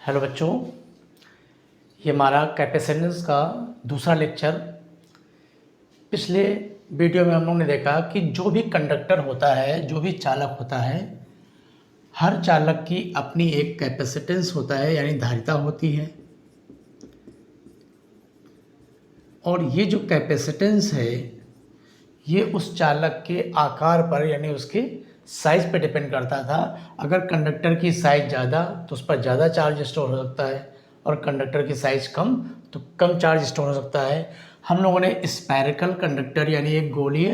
Hello बच्चों, ये हमारा कैपेसिटेंस का दूसरा लेक्चर। पिछले वीडियो में हम लोगों ने देखा कि जो भी कंडक्टर होता है, जो भी चालक होता है, हर चालक की अपनी एक कैपेसिटेंस होता है, यानी धारिता होती है। और ये जो कैपेसिटेंस है ये उस चालक के आकार पर यानी उसके साइज़ पे डिपेंड करता था। अगर कंडक्टर की साइज़ ज़्यादा तो उस पर ज़्यादा चार्ज स्टोर हो सकता है, और कंडक्टर की साइज़ कम तो कम चार्ज स्टोर हो सकता है। हम लोगों ने स्फेरिकल कंडक्टर यानी एक गोलीय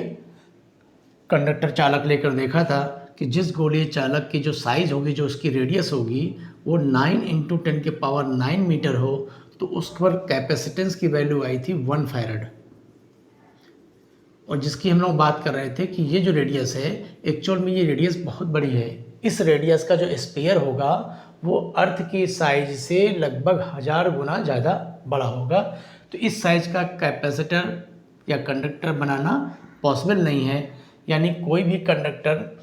कंडक्टर चालक लेकर देखा था कि जिस गोलीय चालक की जो साइज़ होगी, जो उसकी रेडियस होगी, वो 9 × 10⁹ मीटर हो, तो उस पर कैपेसिटेंस की वैल्यू आई थी 1 फैरड। और जिसकी हम लोग बात कर रहे थे कि ये जो रेडियस है, एक्चुअल में ये रेडियस बहुत बड़ी है। इस रेडियस का जो स्फीयर होगा वो अर्थ की साइज से लगभग 1000 गुना ज़्यादा बड़ा होगा। तो इस साइज का कैपेसिटर या कंडक्टर बनाना पॉसिबल नहीं है, यानी कोई भी कंडक्टर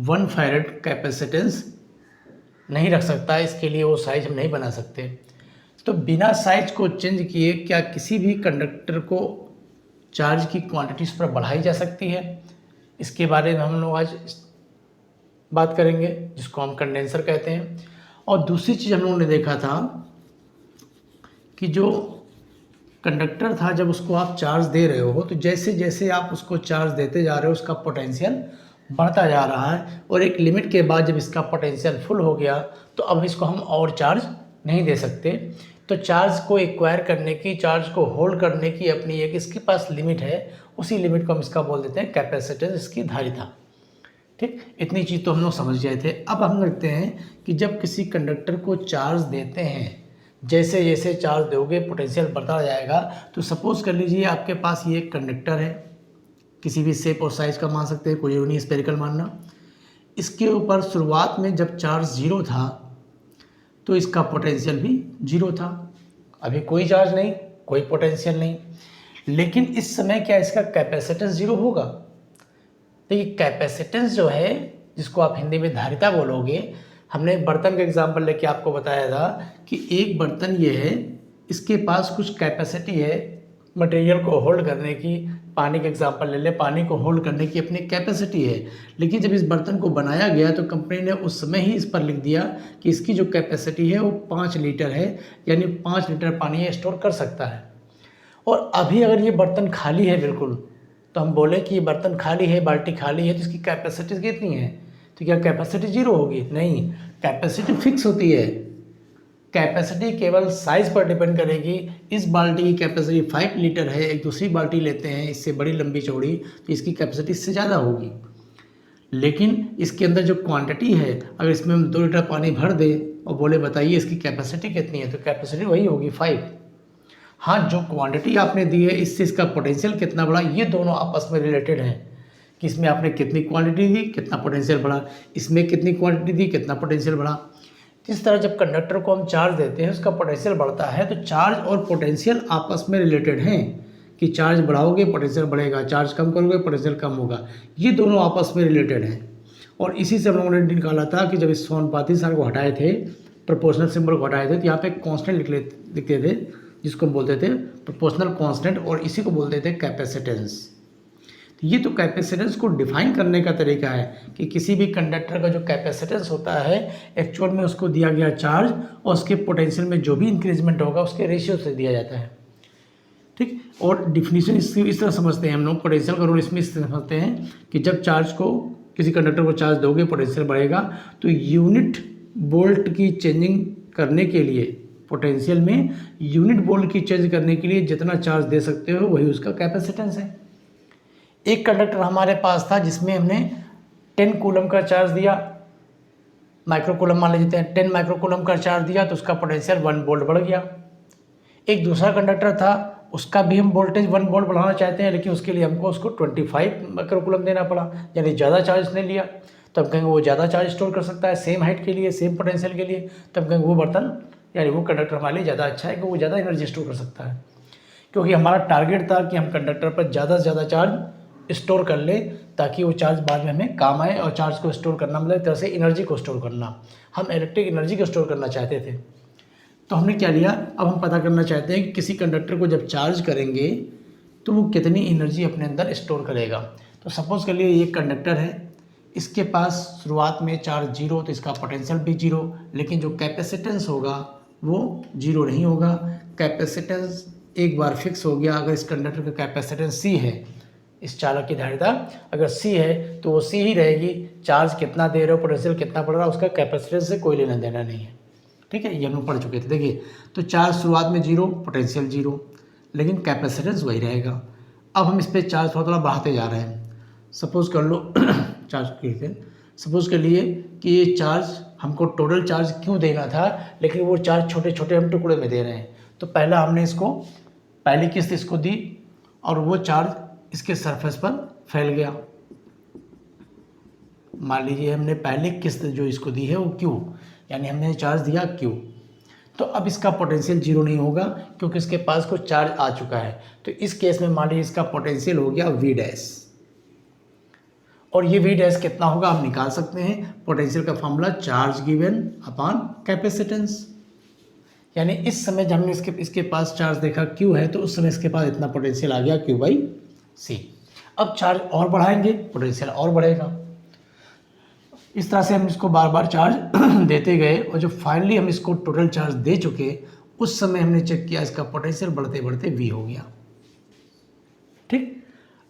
1 फैरड कैपेसिटेंस नहीं रख सकता। इसके लिए वो साइज हम नहीं बना सकते। तो बिना साइज को चेंज किए क्या किसी भी कंडक्टर को चार्ज की क्वांटिटी उस पर बढ़ाई जा सकती है? इसके बारे में हम लोग आज बात करेंगे, जिसको हम कंडेंसर कहते हैं। और दूसरी चीज़ हम लोगों ने देखा था कि जो कंडक्टर था, जब उसको आप चार्ज दे रहे हो तो जैसे जैसे आप उसको चार्ज देते जा रहे हो उसका पोटेंशियल बढ़ता जा रहा है, और एक लिमिट के बाद जब इसका पोटेंशियल फुल हो गया तो अब इसको हम और चार्ज नहीं दे सकते। तो चार्ज को एक्वायर करने की, चार्ज को होल्ड करने की अपनी एक इसके पास लिमिट है। उसी लिमिट को हम इसका बोल देते हैं कैपेसिटेंस, इसकी धारिता। ठीक, इतनी चीज़ तो हम लोग समझ गए थे। अब हम देखते हैं कि जब किसी कंडक्टर को चार्ज देते हैं, जैसे जैसे चार्ज दोगे पोटेंशियल बढ़ता जाएगा। तो सपोज़ कर लीजिए आपके पास ये एक कंडक्टर है, किसी भी शेप और साइज़ का मान सकते हैं, कोई नहीं स्फेरिकल मानना। इसके ऊपर शुरुआत में जब चार्ज 0 था तो इसका पोटेंशियल भी 0 था। अभी कोई चार्ज नहीं, कोई पोटेंशियल नहीं, लेकिन इस समय क्या इसका कैपेसिटेंस 0 होगा? तो ये कैपेसिटेंस जो है, जिसको आप हिंदी में धारिता बोलोगे, हमने एक बर्तन का एग्जांपल लेके आपको बताया था कि एक बर्तन ये है, इसके पास कुछ कैपेसिटी है मटेरियल को होल्ड करने की। पानी का एग्जांपल ले ले, पानी को होल्ड करने की अपनी कैपेसिटी है। लेकिन जब इस बर्तन को बनाया गया तो कंपनी ने उस समय ही इस पर लिख दिया कि इसकी जो कैपेसिटी है वो 5 लीटर है, यानी 5 लीटर पानी ये स्टोर कर सकता है। और अभी अगर ये बर्तन खाली है बिल्कुल, तो हम बोले कि ये बर्तन खाली है, बाल्टी खाली है, तो इसकी कैपेसिटी कितनी है? तो क्या कैपेसिटी 0 होगी? नहीं, कैपेसिटी फिक्स होती है। कैपेसिटी केवल साइज़ पर डिपेंड करेगी। इस बाल्टी की कैपेसिटी 5 लीटर है, एक दूसरी बाल्टी लेते हैं इससे बड़ी लंबी चौड़ी, तो इसकी कैपेसिटी इससे ज़्यादा होगी। लेकिन इसके अंदर जो क्वांटिटी है, अगर इसमें हम 2 लीटर पानी भर दें और बोले बताइए इसकी कैपेसिटी कितनी है, तो कैपेसिटी वही होगी 5। हाँ, जो क्वांटिटी आपने दी है इससे इसका पोटेंशियल कितना बढ़ा, ये दोनों आपस में रिलेटेड हैं कि इसमें आपने कितनी क्वांटिटी दी, कितना पोटेंशियल बढ़ा, इसमें कितनी क्वांटिटी दी, कितना पोटेंशियल बढ़ा। इस तरह जब कंडक्टर को हम चार्ज देते हैं उसका पोटेंशियल बढ़ता है, तो चार्ज और पोटेंशियल आपस में रिलेटेड हैं कि चार्ज बढ़ाओगे पोटेंशियल बढ़ेगा, चार्ज कम करोगे पोटेंशियल कम होगा। ये दोनों आपस में रिलेटेड हैं। और इसी से हम लोगों ने निकाला था कि जब इस समानुपाती साइन को हटाए थे, प्रोपोर्शनल सिंबल को हटाए थे, तो यहाँ पे कांस्टेंट लिखते थे, जिसको हम बोलते थे प्रोपोर्शनल कांस्टेंट, और इसी को बोलते थे कैपेसिटेंस। ये तो कैपेसिटेंस को डिफाइन करने का तरीका है कि किसी भी कंडक्टर का जो कैपेसिटेंस होता है, एक्चुअल में उसको दिया गया चार्ज और उसके पोटेंशियल में जो भी इंक्रीजमेंट होगा उसके रेशियो से दिया जाता है। ठीक, और डिफिनीशन इस तरह समझते हैं हम लोग, पोटेंशियल का रोल इसमें इस तरह समझते हैं कि जब चार्ज को, किसी कंडक्टर को चार्ज दोगे पोटेंशियल बढ़ेगा, तो यूनिट वोल्ट की चेंजिंग करने के लिए, पोटेंशियल में यूनिट वोल्ट की चेंज करने के लिए जितना चार्ज दे सकते हो वही उसका कैपेसिटेंस है। एक कंडक्टर हमारे पास था जिसमें हमने 10 कूलम का चार्ज दिया, माइक्रो कूलम मान लेते हैं, 10 माइक्रो कूलम का चार्ज दिया तो उसका पोटेंशियल 1 वोल्ट बढ़ गया। एक दूसरा कंडक्टर था, उसका भी हम वोल्टेज 1 वोल्ट बढ़ाना चाहते हैं, लेकिन उसके लिए हमको उसको 25 माइक्रो कूलम देना पड़ा, यानी ज़्यादा चार्ज ने लिया। तो हम कहेंगे वो ज़्यादा चार्ज स्टोर कर सकता है सेम हाइट के लिए, सेम पोटेंशियल के लिए, तो हम कहेंगे वो बर्तन यानी वो कंडक्टर हमारे लिए ज़्यादा अच्छा है कि वो ज़्यादा एनर्जी स्टोर कर सकता है। क्योंकि हमारा टारगेट था कि हम कंडक्टर पर ज़्यादा से ज़्यादा चार्ज स्टोर कर ले, ताकि वो चार्ज बाद में हमें काम आए। और चार्ज को स्टोर करना मतलब एक तरह से एनर्जी को स्टोर करना, हम इलेक्ट्रिक एनर्जी को स्टोर करना चाहते थे। तो हमने क्या लिया, अब हम पता करना चाहते हैं कि किसी कंडक्टर को जब चार्ज करेंगे तो वो कितनी एनर्जी अपने अंदर स्टोर करेगा। तो सपोज़ कर लिए ये कंडक्टर है, इसके पास शुरुआत में चार्ज जीरो, तो इसका पोटेंशियल भी जीरो, लेकिन जो कैपेसिटेंस होगा वो जीरो नहीं होगा। कैपेसिटेंस एक बार फिक्स हो गया, अगर इस कंडक्टर का कैपेसिटेंस सी है, इस चालक की धारिता अगर सी है तो वो सी ही रहेगी। चार्ज कितना दे रहे हो, पोटेंशियल कितना पड़ रहा है, उसका कैपेसिटेंस से कोई लेना देना नहीं है। ठीक है, ये हम लोग पढ़ चुके थे। देखिए, तो चार्ज शुरुआत में जीरो, पोटेंशियल जीरो, लेकिन कैपेसिटेंस वही रहेगा। अब हम इस पर चार्ज थोड़ा थोड़ा बढ़ाते जा रहे हैं। सपोज़ कर लो चार्ज के सपोज़ कर लिए कि ये चार्ज हमको टोटल चार्ज क्यों देना था, लेकिन वो चार्ज छोटे छोटे हम टुकड़े में दे रहे हैं। तो पहला हमने इसको पहली किस्त इसको दी और वो चार्ज इसके सरफेस पर फैल गया। मान लीजिए हमने पहली किस्त जो इसको दी है वो क्यू, यानी हमने चार्ज दिया क्यू। तो अब इसका पोटेंशियल जीरो नहीं होगा क्योंकि इसके पास कुछ चार्ज आ चुका है। तो इस केस में मान लीजिए इसका पोटेंशियल हो गया वी डैश, और ये वी डैश कितना होगा हम निकाल सकते हैं। पोटेंशियल का formula charge given upon capacitance, यानी इस समय जब हमने इसके पास चार्ज देखा क्यू है तो उस समय इसके पास इतना पोटेंशियल आ गया क्यू बाई सी। अब चार्ज और बढ़ाएंगे, पोटेंशियल और बढ़ेगा। इस तरह से हम इसको बार बार चार्ज देते गए और जो फाइनली हम इसको टोटल चार्ज दे चुके उस समय हमने चेक किया इसका पोटेंशियल बढ़ते बढ़ते वी हो गया। ठीक,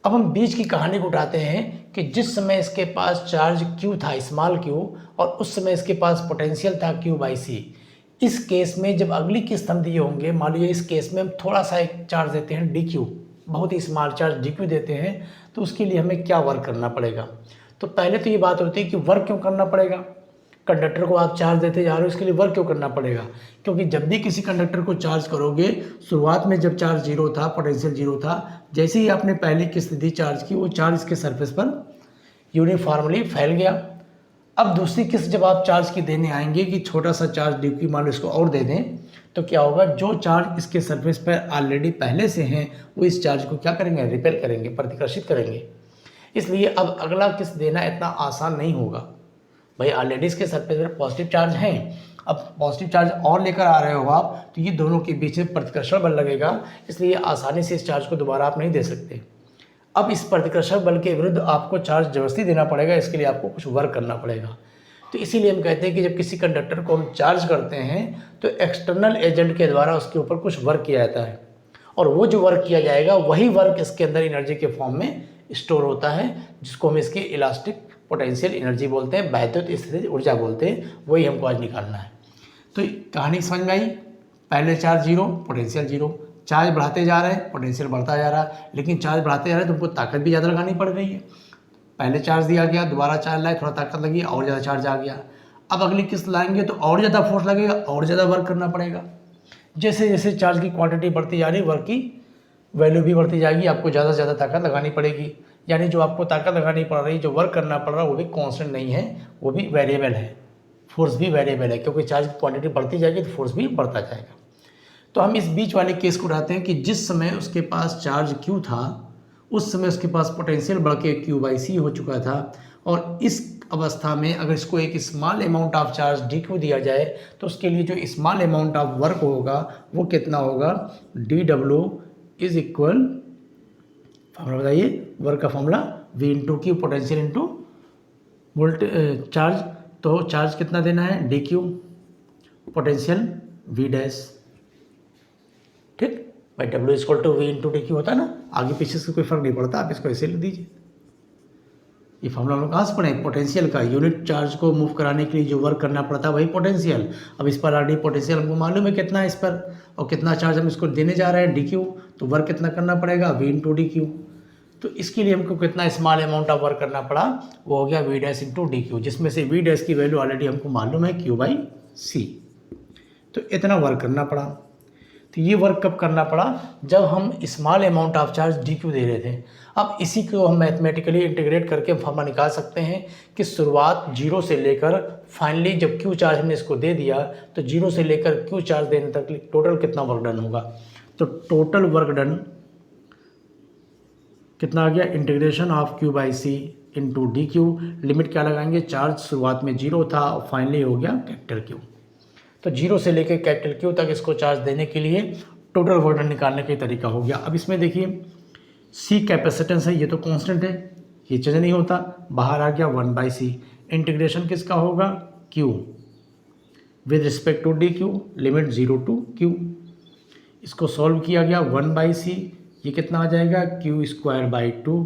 अब हम बीच की कहानी को उठाते हैं कि जिस समय इसके पास चार्ज क्यू था, स्मॉल क्यू, और उस समय इसके पास पोटेंशियल था क्यू बाई सी। इस केस में जब अगली किस्त हम दिए होंगे, मान लीजिए इस केस में हम थोड़ा सा एक चार्ज देते हैं डी क्यू, बहुत ही स्मॉल चार्ज डी क्यू देते हैं, तो उसके लिए हमें क्या वर्क करना पड़ेगा। तो पहले तो ये बात होती है कि वर्क क्यों करना पड़ेगा। कंडक्टर को आप चार्ज देते जा रहे हो, इसके लिए वर्क क्यों करना पड़ेगा, क्योंकि जब भी किसी कंडक्टर को चार्ज करोगे, शुरुआत में जब चार्ज जीरो था, पोटेंशियल जीरो था, जैसे ही आपने पहली किस्त दी चार्ज की, वो चार्ज इसके सरफेस पर यूनिफॉर्मली फैल गया। अब दूसरी किस्त जब आप चार्ज की देने आएंगे कि छोटा सा चार्ज डी क्यू मान लो इसको और दे दें, तो क्या होगा, जो चार्ज इसके सरफेस पर ऑलरेडी पहले से हैं वो इस चार्ज को क्या करेंगे, रिपेल करेंगे, प्रतिकर्षित करेंगे। इसलिए अब अगला किस्त देना इतना आसान नहीं होगा। भाई ऑलरेडी इसके सरफेस पर पॉजिटिव चार्ज हैं, अब पॉजिटिव चार्ज और लेकर आ रहे हो आप, तो ये दोनों के बीच में प्रतिकर्षण बल लगेगा, इसलिए आसानी से इस चार्ज को दोबारा आप नहीं दे सकते। अब इस प्रतिकर्षण बल के विरुद्ध आपको चार्ज जबरदस्ती देना पड़ेगा, इसके लिए आपको कुछ वर्क करना पड़ेगा। तो इसीलिए हम कहते हैं कि जब किसी कंडक्टर को हम चार्ज करते हैं तो एक्सटर्नल एजेंट के द्वारा उसके ऊपर कुछ वर्क किया जाता है, और वो जो वर्क किया जाएगा वही वर्क इसके अंदर एनर्जी के फॉर्म में स्टोर होता है, जिसको हम इसकी इलास्टिक पोटेंशियल एनर्जी बोलते हैं, वैद्युत स्थितिज ऊर्जा बोलते हैं। वही हमको आज निकालना है। तो कहानी समझ में आई, पहले charge zero, potential zero, charge बढ़ाते जा रहे हैं, पोटेंशियल बढ़ता जा रहा है, लेकिन चार्ज बढ़ाते जा रहे हैं तो हमको ताकत भी ज़्यादा लगानी पड़ रही है। पहले चार्ज दिया गया, दोबारा चार्ज लाए, थोड़ा ताकत लगी, और ज़्यादा चार्ज आ गया। अब अगली किस्त लाएंगे तो और ज़्यादा फोर्स लगेगा, और ज़्यादा वर्क करना पड़ेगा। जैसे जैसे चार्ज की क्वांटिटी बढ़ती जा रही, वर्क की वैल्यू भी बढ़ती जाएगी, आपको ज़्यादा से ज़्यादा ताकत लगानी पड़ेगी। यानी जो आपको ताकत लगानी पड़ रही, जो वर्क करना पड़ रहा है, वो भी कांस्टेंट नहीं है, वो भी वेरिएबल है, फोर्स भी वेरिएबल है, क्योंकि चार्ज की क्वांटिटी बढ़ती जाएगी तो फोर्स भी बढ़ता जाएगा। तो हम इस बीच वाले केस को उठाते हैं कि जिस समय उसके पास चार्ज क्यू था उस समय उसके पास पोटेंशियल बढ़ के क्यू बाई सी हो चुका था, और इस अवस्था में अगर इसको एक small amount of charge D Q दिया जाए तो उसके लिए जो स्मॉल अमाउंट ऑफ वर्क होगा वो कितना होगा, D W is equal, formula बताइए, वर्क का formula V into Q, potential into volt charge. तो चार्ज कितना देना है, D Q, potential V dash. ठीक भाई, W equal to V into D Q होता है ना, आगे पीछे से कोई फर्क नहीं पड़ता, आप इसको ऐसे लिख दीजिए। ये फॉर्मूला हम लोग कहाँ से पढ़े, पोटेंशियल का। यूनिट चार्ज को मूव कराने के लिए जो वर्क करना पड़ता है वही पोटेंशियल। अब इस पर ऑलरेडी पोटेंशियल हमको मालूम है कितना है इस पर, और कितना चार्ज हम इसको देने जा रहे हैं डी क्यू, तो वर्क कितना करना पड़ेगा, वी इंटू डी क्यू। तो इसके लिए हमको कितना स्मॉल अमाउंट ऑफ वर्क करना पड़ा, वो हो गया V dash into D Q, जिसमें से वी डैश की वैल्यू ऑलरेडी हमको मालूम है क्यू बाई सी। तो इतना वर्क करना पड़ा। तो ये वर्क कब करना पड़ा, जब हम small amount of charge D Q दे रहे थे। अब इसी को हम मैथमेटिकली इंटीग्रेट करके फॉर्मूला निकाल सकते हैं कि शुरुआत जीरो से लेकर फाइनली जब क्यू चार्ज हमने इसको दे दिया तो जीरो से लेकर क्यू चार्ज देने तक टोटल कितना वर्क डन होगा। तो टोटल वर्क डन कितना आ गया, integration of Q by C into D Q. Limit क्या लगाएंगे, चार्ज शुरुआत में जीरो था और फाइनली हो गया कैपिटल क्यू। तो 0 से लेकर कैपिटल Q तक इसको चार्ज देने के लिए टोटल वर्क निकालने का तरीका हो गया। अब इसमें देखिए C कैपेसिटेंस है, ये तो कांस्टेंट है, ये चेंज नहीं होता, बाहर आ गया 1/c। इंटीग्रेशन किसका होगा, Q with respect to D Q, limit 0 to Q। इसको सॉल्व किया गया 1/c, ये कितना आ जाएगा Q²/2,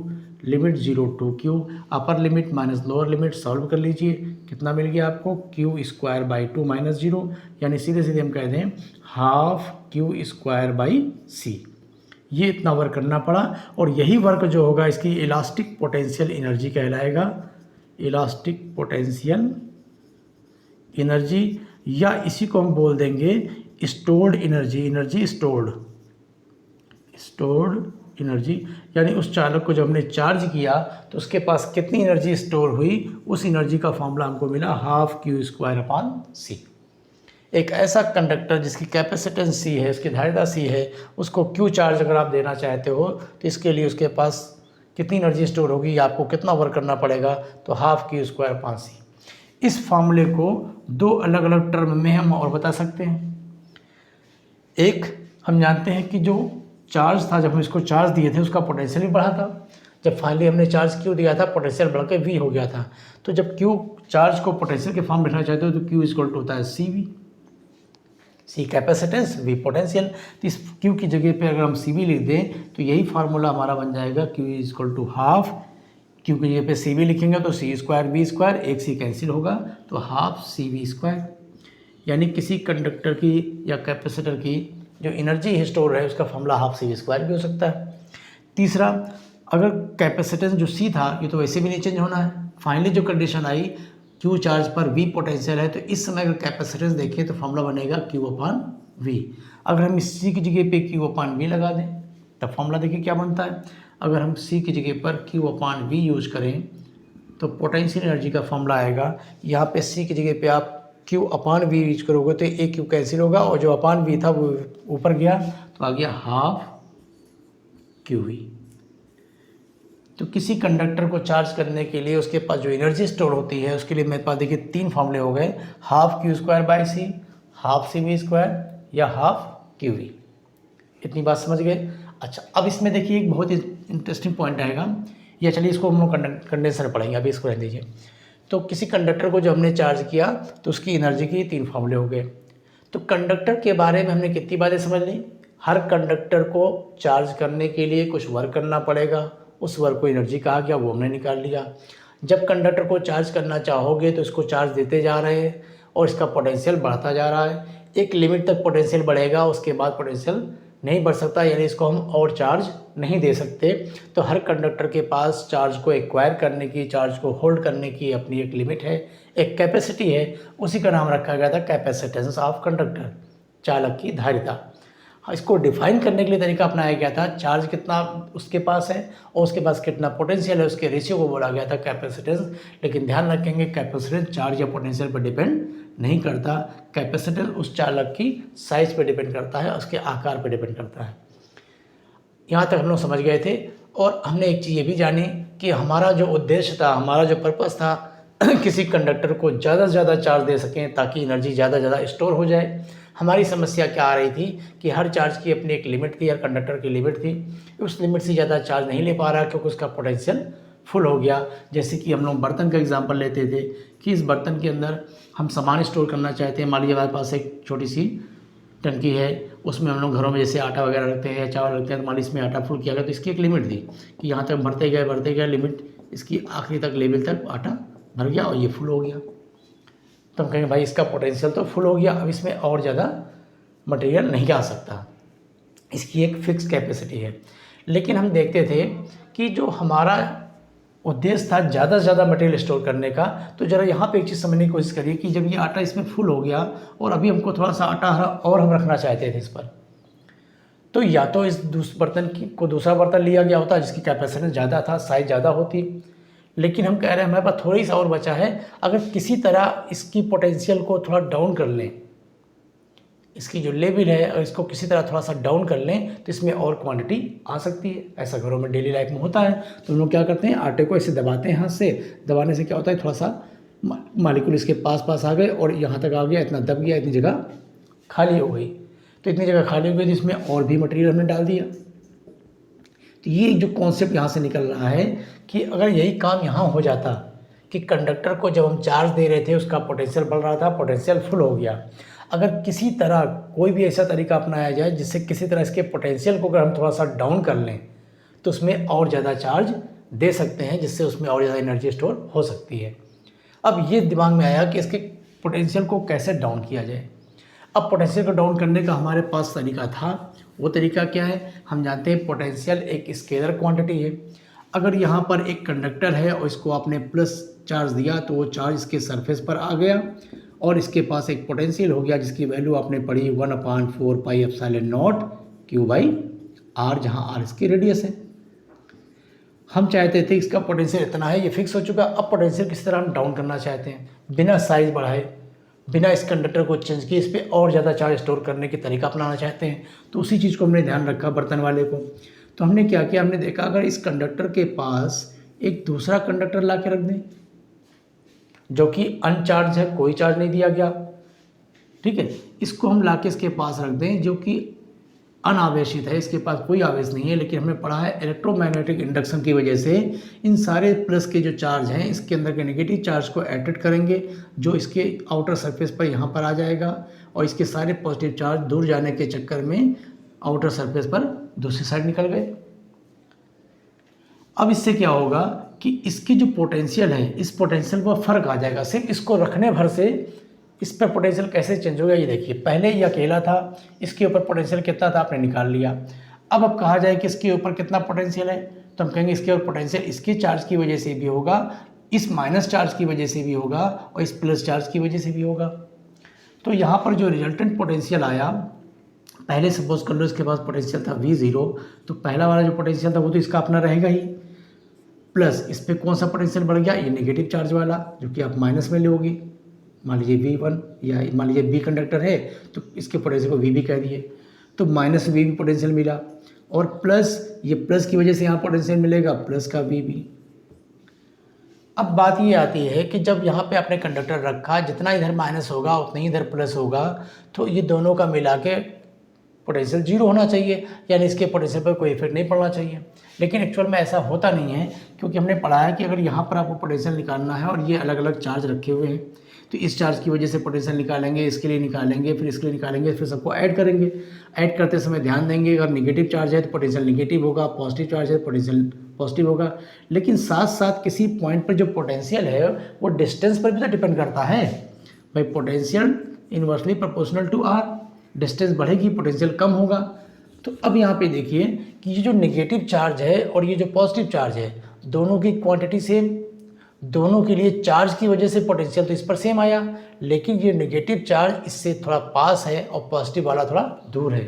limit 0 to Q। Upper limit minus lower limit solve कर लीजिए, कितना मिल गया आपको Q²/2 माइनस 0, यानी सीधे सीधे हम कह दें हाफ Q²/c। ये इतना वर्क करना पड़ा और यही वर्क जो होगा इसकी इलास्टिक पोटेंशियल एनर्जी कहलाएगा, इलास्टिक पोटेंशियल एनर्जी, या इसी को हम बोल देंगे stored energy, energy stored energy. यानी उस चालक को जब हमने चार्ज किया तो उसके पास कितनी एनर्जी स्टोर हुई, उस एनर्जी का फॉर्मूला हमको मिला हाफ Q²/c। एक ऐसा कंडक्टर जिसकी कैपेसिटेंस C है, उसकी धारिता C है, उसको Q चार्ज अगर आप देना चाहते हो तो इसके लिए उसके पास कितनी एनर्जी स्टोर होगी, आपको कितना वर्क करना पड़ेगा, तो हाफ Q²/c। इस फार्मूले को दो अलग अलग टर्म में हम और बता सकते हैं। एक हम जानते हैं कि जो चार्ज था, जब हम इसको चार्ज दिए थे उसका पोटेंशियल भी बढ़ा था, जब फाइनली हमने चार्ज Q दिया था पोटेंशियल बढ़ के V हो गया था। तो जब Q चार्ज को पोटेंशियल के फॉर्म में लिखना चाहते हो तो Q इक्वल टू होता है CV, C capacitance, V potential. तो इस Q की जगह पे अगर हम CV लिख दें तो यही फार्मूला हमारा बन जाएगा Q equal to half, Q की जगह पे CV लिखेंगे तो C²V², एक C कैंसिल होगा तो हाफ CV²। यानी किसी कंडक्टर की या कैपेसिटर की जो एनर्जी स्टोर है उसका फॉर्मूला हाफ CV² भी हो सकता है। तीसरा, अगर कैपेसिटेंस जो C था ये तो वैसे भी नहीं चेंज होना है, फाइनली जो कंडीशन आई Q चार्ज पर V पोटेंशियल है, तो इस समय अगर कैपेसिटेंस देखें तो फॉर्मूला बनेगा Q/V। अगर हम इस C की जगह पे Q/V लगा दें तब फॉर्मूला देखिए क्या बनता है। अगर हम C की जगह पर Q/V यूज करें तो पोटेंशियल एनर्जी का फॉर्मूला आएगा, यहाँ पे C की जगह पे आप Q/V यूज करोगे तो एक Q कैंसिल होगा और जो अपान V था वो ऊपर गया तो आ गया हाफ QV। तो किसी कंडक्टर को चार्ज करने के लिए उसके पास जो एनर्जी स्टोर होती है उसके लिए मेरे पास देखिए तीन फॉर्मूले हो गए, हाफ Q²/c, हाफ CV² या हाफ QV। इतनी बात समझ गए। अच्छा, अब इसमें देखिए एक बहुत ही इंटरेस्टिंग पॉइंट आएगा, या चलिए इसको हम लोग कंडेंसर पढ़ेंगे, अभी इसको रहने दीजिए। तो किसी कंडक्टर को जब हमने चार्ज किया तो उसकी एनर्जी के तीन फॉर्मूले हो गए। तो कंडक्टर के बारे में हमने कितनी बातें समझ ली, हर कंडक्टर को चार्ज करने के लिए कुछ वर्क करना पड़ेगा, उस वर्क को एनर्जी कहा गया, वो हमने निकाल लिया। जब कंडक्टर को चार्ज करना चाहोगे तो इसको चार्ज देते जा रहे हैं और इसका पोटेंशियल बढ़ता जा रहा है, एक लिमिट तक पोटेंशियल बढ़ेगा, उसके बाद पोटेंशियल नहीं बढ़ सकता, यानी इसको हम और चार्ज नहीं दे सकते। तो हर कंडक्टर के पास चार्ज को एक्वायर करने की, चार्ज को होल्ड करने की अपनी एक लिमिट है, एक कैपेसिटी है, उसी का नाम रखा गया था कैपेसिटेंस ऑफ कंडक्टर, चालक की धारिता। इसको डिफाइन करने के लिए तरीका अपनाया गया था, चार्ज कितना उसके पास है और उसके पास कितना पोटेंशियल है, उसके रेशियो को बोला गया था कैपेसिटेंस। लेकिन ध्यान रखेंगे कैपेसिटेंस चार्ज या पोटेंशियल पर डिपेंड नहीं करता, कैपेसिटेंस उस चालक की साइज पर डिपेंड करता है, उसके आकार पर डिपेंड करता है। यहाँ तक हम लोग समझ गए थे। और हमने एक चीज़ ये भी जानी कि हमारा जो उद्देश्य था, हमारा जो पर्पस था किसी कंडक्टर को ज़्यादा से ज़्यादा चार्ज दे सकें ताकि एनर्जी ज़्यादा से ज़्यादा स्टोर हो जाए। हमारी समस्या क्या आ रही थी कि हर चार्ज की अपनी एक लिमिट थी, हर कंडक्टर की लिमिट थी, उस लिमिट से ज़्यादा चार्ज नहीं ले पा रहा क्योंकि उसका पोटेंशियल फुल हो गया। जैसे कि हम लोग बर्तन का एग्जांपल लेते थे कि इस बर्तन के अंदर हम सामान स्टोर करना चाहते हैं, मान लीजिए हमारे पास एक छोटी सी टंकी है, उसमें हम लोग घरों में जैसे आटा वगैरह रखते हैं या चावल रखते हैं, तो मान लीजिए इसमें आटा फुल किया गया तो इसकी एक लिमिट थी कि यहाँ तक भरते गए लिमिट, इसकी आखिरी तक लेवल तक आटा भर गया और ये फुल हो गया। तो हम कहेंगे भाई इसका पोटेंशियल तो फुल हो गया, अब इसमें और ज़्यादा मटेरियल नहीं आ सकता, इसकी एक फिक्स कैपेसिटी है। लेकिन हम देखते थे कि जो हमारा उद्देश्य था ज़्यादा से ज़्यादा मटेरियल स्टोर करने का, तो ज़रा यहाँ पे एक चीज़ समझने की कोशिश करिए कि जब ये आटा इसमें फुल हो गया और अभी हमको थोड़ा सा आटा और हम रखना चाहते थे इस पर, तो या तो इस बर्तन को दूसरा बर्तन लिया गया होता जिसकी कैपेसिटी ज़्यादा था, साइज़ ज़्यादा होती। लेकिन हम कह रहे हैं हमारे पास थोड़ी सा और बचा है, अगर किसी तरह इसकी पोटेंशियल को थोड़ा डाउन कर लें, इसकी जो लेवल है अगर इसको किसी तरह थोड़ा सा डाउन कर लें तो इसमें और क्वांटिटी आ सकती है। ऐसा घरों में डेली लाइफ में होता है। तो हम लोग क्या करते हैं, आटे को ऐसे दबाते हैं, हाथ से दबाने से क्या होता है थोड़ा सा मालिक्यूल इसके पास पास आ गए और यहाँ तक आ गया, इतना दब गया, इतनी जगह खाली हो गई। तो इतनी जगह खाली हो गई तो इसमें और भी मटेरियल हमने डाल दिया। तो ये जो कॉन्सेप्ट यहाँ से निकल रहा है कि अगर यही काम यहाँ हो जाता कि कंडक्टर को जब हम चार्ज दे रहे थे उसका पोटेंशियल बढ़ रहा था, पोटेंशियल फुल हो गया, अगर किसी तरह कोई भी ऐसा तरीका अपनाया जाए जिससे किसी तरह इसके पोटेंशियल को अगर हम थोड़ा सा डाउन कर लें तो उसमें और ज़्यादा चार्ज दे सकते हैं, जिससे उसमें और ज़्यादा एनर्जी स्टोर हो सकती है। अब ये दिमाग में आया कि इसके पोटेंशियल को कैसे डाउन किया जाए। अब पोटेंशियल को डाउन करने का हमारे पास तरीका था। वो तरीका क्या है, हम जानते हैं पोटेंशियल एक स्केलर क्वांटिटी है। अगर यहाँ पर एक कंडक्टर है और इसको आपने प्लस चार्ज दिया तो वो चार्ज इसके सरफेस पर आ गया और इसके पास एक पोटेंशियल हो गया जिसकी वैल्यू आपने पढ़ी 1/4 pi epsilon not Q by R, जहाँ R इसकी रेडियस है। हम चाहते थे इसका पोटेंशियल इतना है, ये फिक्स हो चुका। अब पोटेंशियल किस तरह हम डाउन करना चाहते हैं, बिना साइज बढ़ाए, बिना इस कंडक्टर को चेंज किए, इस पर और ज़्यादा चार्ज स्टोर करने की तरीका अपनाना चाहते हैं। तो उसी चीज़ को हमने ध्यान रखा बर्तन वाले को। तो हमने क्या किया, हमने देखा अगर इस कंडक्टर के पास एक दूसरा कंडक्टर ला के रख दें जो कि अनचार्ज है, कोई चार्ज नहीं दिया गया, ठीक है, इसको हम ला के इसके पास रख दें जो कि अनावेशित है, इसके पास कोई आवेश नहीं है, लेकिन हमने पढ़ा है इलेक्ट्रोमैग्नेटिक इंडक्शन की वजह से इन सारे प्लस के जो चार्ज हैं इसके अंदर के नेगेटिव चार्ज को अट्रैक्ट करेंगे जो इसके आउटर सरफेस पर यहाँ पर आ जाएगा और इसके सारे पॉजिटिव चार्ज दूर जाने के चक्कर में आउटर सरफेस पर दूसरी साइड निकल गए। अब इससे क्या होगा कि इसकी जो पोटेंशियल है इस पोटेंशियल पर फर्क आ जाएगा। सिर्फ इसको रखने भर से इस पर पोटेंशियल कैसे चेंज होगा ये देखिए। पहले ये अकेला था, इसके ऊपर पोटेंशियल कितना था आपने निकाल लिया। अब कहा जाए कि इसके ऊपर कितना पोटेंशियल है तो हम कहेंगे इसके ऊपर पोटेंशियल इसके चार्ज की वजह से भी होगा, इस माइनस चार्ज की वजह से भी होगा और इस प्लस चार्ज की वजह से भी होगा। तो यहाँ पर जो रिजल्टेंट पोटेंशियल आया, पहले सपोज कर लो इसके पास पोटेंशियल था V0, तो पहला वाला जो पोटेंशियल था वो तो इसका अपना रहेगा ही, प्लस इस पर कौन सा पोटेंशियल बढ़ गया, ये नेगेटिव चार्ज वाला जो कि आप माइनस में लोगे। मान लीजिए V1 या मान लीजिए B कंडक्टर है तो इसके पोटेंशियल को VB कह दिए, तो माइनस VB पोटेंशियल मिला और प्लस ये प्लस की वजह से यहाँ पोटेंशियल मिलेगा प्लस का VB। अब बात ये आती है कि जब यहाँ पे आपने कंडक्टर रखा, जितना इधर माइनस होगा उतना ही इधर प्लस होगा, तो ये दोनों का मिला के पोटेंशियल जीरो होना चाहिए, यानी इसके पोटेंशियल पर कोई इफेक्ट नहीं पड़ना चाहिए। लेकिन एक्चुअल में ऐसा होता नहीं है, क्योंकि हमने पढ़ा है कि अगर यहाँ पर आपको पोटेंशियल निकालना है और ये अलग अलग चार्ज रखे हुए हैं तो इस चार्ज की वजह से पोटेंशियल निकालेंगे, इसके लिए निकालेंगे, फिर इसके लिए निकालेंगे, फिर सबको ऐड करेंगे। ऐड करते समय ध्यान देंगे अगर नेगेटिव चार्ज है तो पोटेंशियल नेगेटिव होगा, पॉजिटिव चार्ज है तो पोटेंशियल पॉजिटिव होगा। लेकिन साथ साथ किसी पॉइंट पर जो पोटेंशियल है वो डिस्टेंस पर भी तो डिपेंड करता है भाई। Potential inversely proportional to R, distance बढ़ेगी पोटेंशियल कम होगा। तो अब यहाँ पे देखिए कि ये जो नेगेटिव चार्ज है और ये जो पॉजिटिव चार्ज है दोनों की क्वांटिटी सेम, दोनों के लिए चार्ज की वजह से पोटेंशियल तो इस पर सेम आया, लेकिन ये नेगेटिव चार्ज इससे थोड़ा पास है और पॉजिटिव वाला थोड़ा दूर है।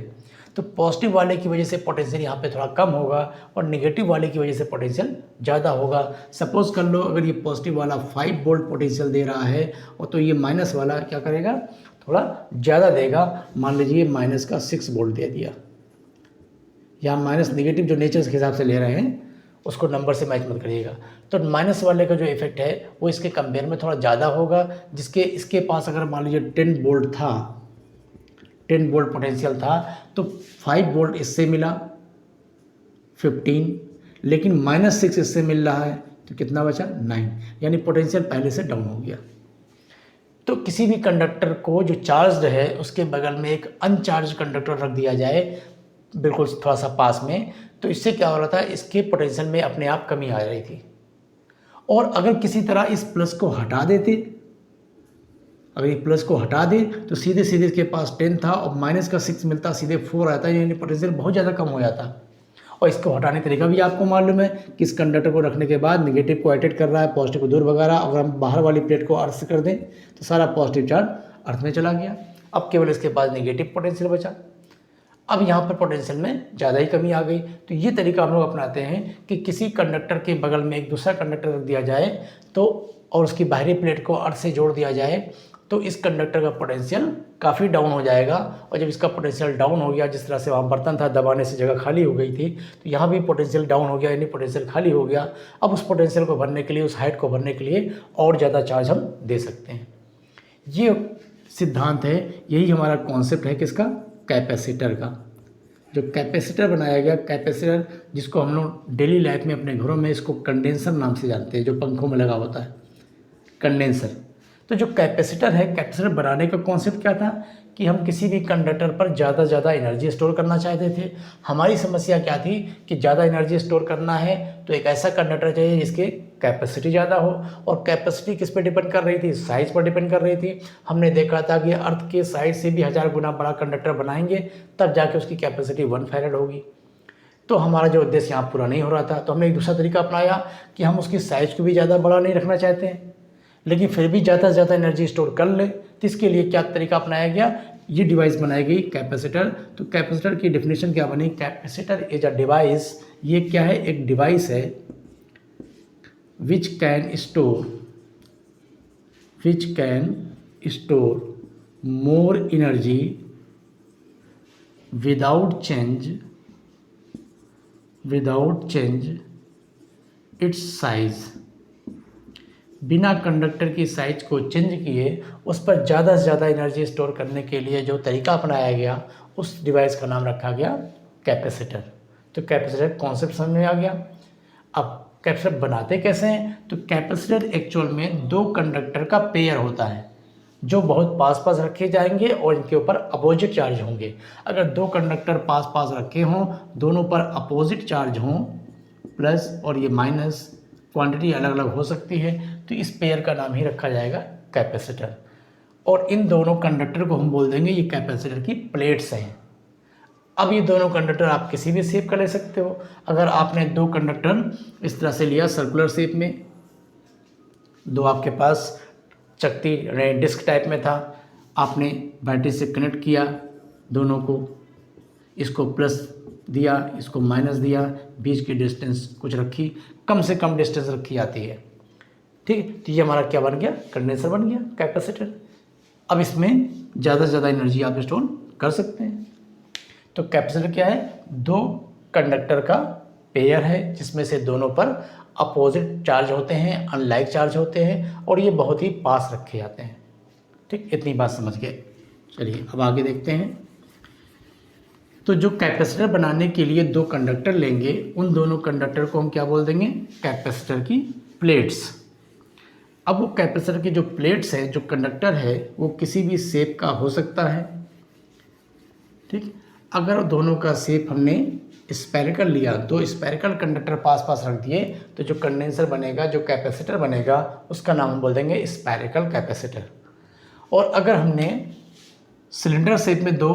तो पॉजिटिव वाले की वजह से पोटेंशियल यहाँ पे थोड़ा कम होगा और नेगेटिव वाले की वजह से पोटेंशियल ज़्यादा होगा। सपोज कर लो अगर ये पॉजिटिव वाला 5 वोल्ट पोटेंशियल दे रहा है और तो ये माइनस वाला क्या करेगा, थोड़ा ज़्यादा देगा। मान लीजिए माइनस का 6 वोल्ट दे दिया, या माइनस नेगेटिव जो नेचर के हिसाब से ले रहे हैं उसको नंबर से मैच मत करिएगा। तो माइनस वाले का जो इफेक्ट है वो इसके कंपेयर में थोड़ा ज़्यादा होगा, जिसके इसके पास अगर मान लीजिए 10 वोल्ट था, 10 वोल्ट पोटेंशियल था तो 5 वोल्ट इससे मिला 15, लेकिन -6 इससे मिल रहा है तो कितना बचा 9, यानी पोटेंशियल पहले से डाउन हो गया। तो किसी भी कंडक्टर को जो चार्ज है उसके बगल में एक अनचार्ज कंडक्टर रख दिया जाए बिल्कुल थोड़ा सा पास में, तो इससे क्या हो रहा था, इसके पोटेंशियल में अपने आप कमी आ रही थी। और अगर किसी तरह इस प्लस को हटा देते, अगर ये प्लस को हटा दे तो सीधे सीधे इसके पास 10 था और माइनस का 6 मिलता, सीधे 4 आता, यानी पोटेंशियल बहुत ज़्यादा कम हो जाता। और इसको हटाने का तरीका भी आपको मालूम है कि इस कंडक्टर को रखने के बाद नेगेटिव को अट्रैक्ट कर रहा है, पॉजिटिव को दूर भगा रहा है। अगर हम बाहर वाली प्लेट को अर्थ से कर दें तो सारा पॉजिटिव चार्ज अर्थ में चला गया, अब केवल इसके पास नेगेटिव पोटेंशियल बचा। अब यहाँ पर पोटेंशियल में ज़्यादा ही कमी आ गई। तो ये तरीका हम लोग अपनाते हैं कि किसी कंडक्टर के बगल में एक दूसरा कंडक्टर रख दिया जाए तो और उसकी बाहरी प्लेट को अर्थ से जोड़ दिया जाए तो इस कंडक्टर का पोटेंशियल काफ़ी डाउन हो जाएगा। और जब इसका पोटेंशियल डाउन हो गया, जिस तरह से वहाँ बर्तन था दबाने से जगह खाली हो गई थी, तो यहाँ भी पोटेंशियल डाउन हो गया, यानी पोटेंशियल खाली हो गया। अब उस पोटेंशियल को भरने के लिए, उस हाइट को भरने के लिए और ज़्यादा चार्ज हम दे सकते हैं। ये सिद्धांत है, यही हमारा कॉन्सेप्ट है किसका, कैपेसिटर का। जो कैपेसिटर बनाया गया, कैपेसिटर जिसको हम लोग डेली लाइफ में अपने घरों में इसको कंडेंसर नाम से जानते हैं, जो पंखों में लगा होता है कंडेंसर। तो जो कैपेसिटर है, कैपेसिटर बनाने का कॉन्सेप्ट क्या था कि हम किसी भी कंडक्टर पर ज़्यादा से ज़्यादा एनर्जी स्टोर करना चाहते थे। हमारी समस्या क्या थी कि ज़्यादा एनर्जी स्टोर करना है तो एक ऐसा कंडक्टर चाहिए जिसकी कैपेसिटी ज़्यादा हो। और कैपेसिटी किस पे डिपेंड कर रही थी, साइज़ पर डिपेंड कर रही थी। हमने देखा था कि अर्थ के साइज से भी 1000 गुना बड़ा कंडक्टर बनाएंगे तब जाके उसकी कैपेसिटी 1 फैराड होगी। तो हमारा जो उद्देश्य यहाँ पूरा नहीं हो रहा था, तो हमने एक दूसरा तरीका अपनाया कि हम उसकी साइज़ को भी ज़्यादा बड़ा नहीं रखना चाहते हैं, लेकिन फिर भी ज़्यादा से ज़्यादा एनर्जी स्टोर कर ले। तो इसके लिए क्या तरीका अपनाया गया, ये डिवाइस बनाई गई कैपेसिटर। तो कैपेसिटर की डेफिनेशन क्या बनी, कैपेसिटर इज अ डिवाइस, ये क्या है, एक डिवाइस है which can store more energy without change it's size. बिना कंडक्टर की साइज को चेंज किए उस पर ज़्यादा से ज़्यादा एनर्जी स्टोर करने के लिए जो तरीका अपनाया गया, उस डिवाइस का नाम रखा गया कैपेसिटर। तो कैपेसिटर कॉन्सेप्ट समझ में आ गया। अब कैपेसिटर बनाते कैसे हैं, तो कैपेसिटर एक्चुअल में दो कंडक्टर का पेयर होता है जो बहुत पास पास रखे जाएंगे और इनके ऊपर अपोजिट चार्ज होंगे। अगर दो कंडक्टर पास पास रखे हों, दोनों पर अपोजिट चार्ज हों, प्लस और ये माइनस, क्वांटिटी अलग अलग हो सकती है, तो इस पेयर का नाम ही रखा जाएगा कैपेसिटर। और इन दोनों कंडक्टर को हम बोल देंगे ये कैपेसिटर की प्लेट्स हैं। अब ये दोनों कंडक्टर आप किसी भी शेप का ले सकते हो। अगर आपने दो कंडक्टर इस तरह से लिया सर्कुलर शेप में, दो आपके पास चकती डिस्क टाइप में था, आपने बैटरी से कनेक्ट किया दोनों को, इसको प्लस दिया, इसको माइनस दिया, बीच की डिस्टेंस कुछ रखी, कम से कम डिस्टेंस रखी जाती है, ठीक। तो ये हमारा क्या बन गया, कंडेंसर बन गया कैपेसिटर। अब इसमें ज़्यादा से ज़्यादा एनर्जी आप स्टोर कर सकते हैं। तो कैपेसिटर क्या है, दो कंडक्टर का पेयर है जिसमें से दोनों पर अपोजिट चार्ज होते हैं, अनलाइक चार्ज होते हैं, और ये बहुत ही पास रखे जाते हैं, ठीक। इतनी बात समझ गए। चलिए अब आगे देखते हैं। तो जो कैपेसिटर बनाने के लिए दो कंडक्टर लेंगे, उन दोनों कंडक्टर को हम क्या बोल देंगे, कैपेसिटर की प्लेट्स। अब वो कैपेसिटर की जो प्लेट्स है, जो कंडक्टर है, वो किसी भी शेप का हो सकता है, ठीक। अगर दोनों का शेप हमने स्फेरिकल लिया, दो स्फेरिकल कंडक्टर पास पास रख दिए, तो जो कंडेंसर बनेगा, जो कैपेसिटर बनेगा, उसका नाम हम बोल देंगे स्फेरिकल कैपेसिटर। और अगर हमने सिलेंडर शेप में दो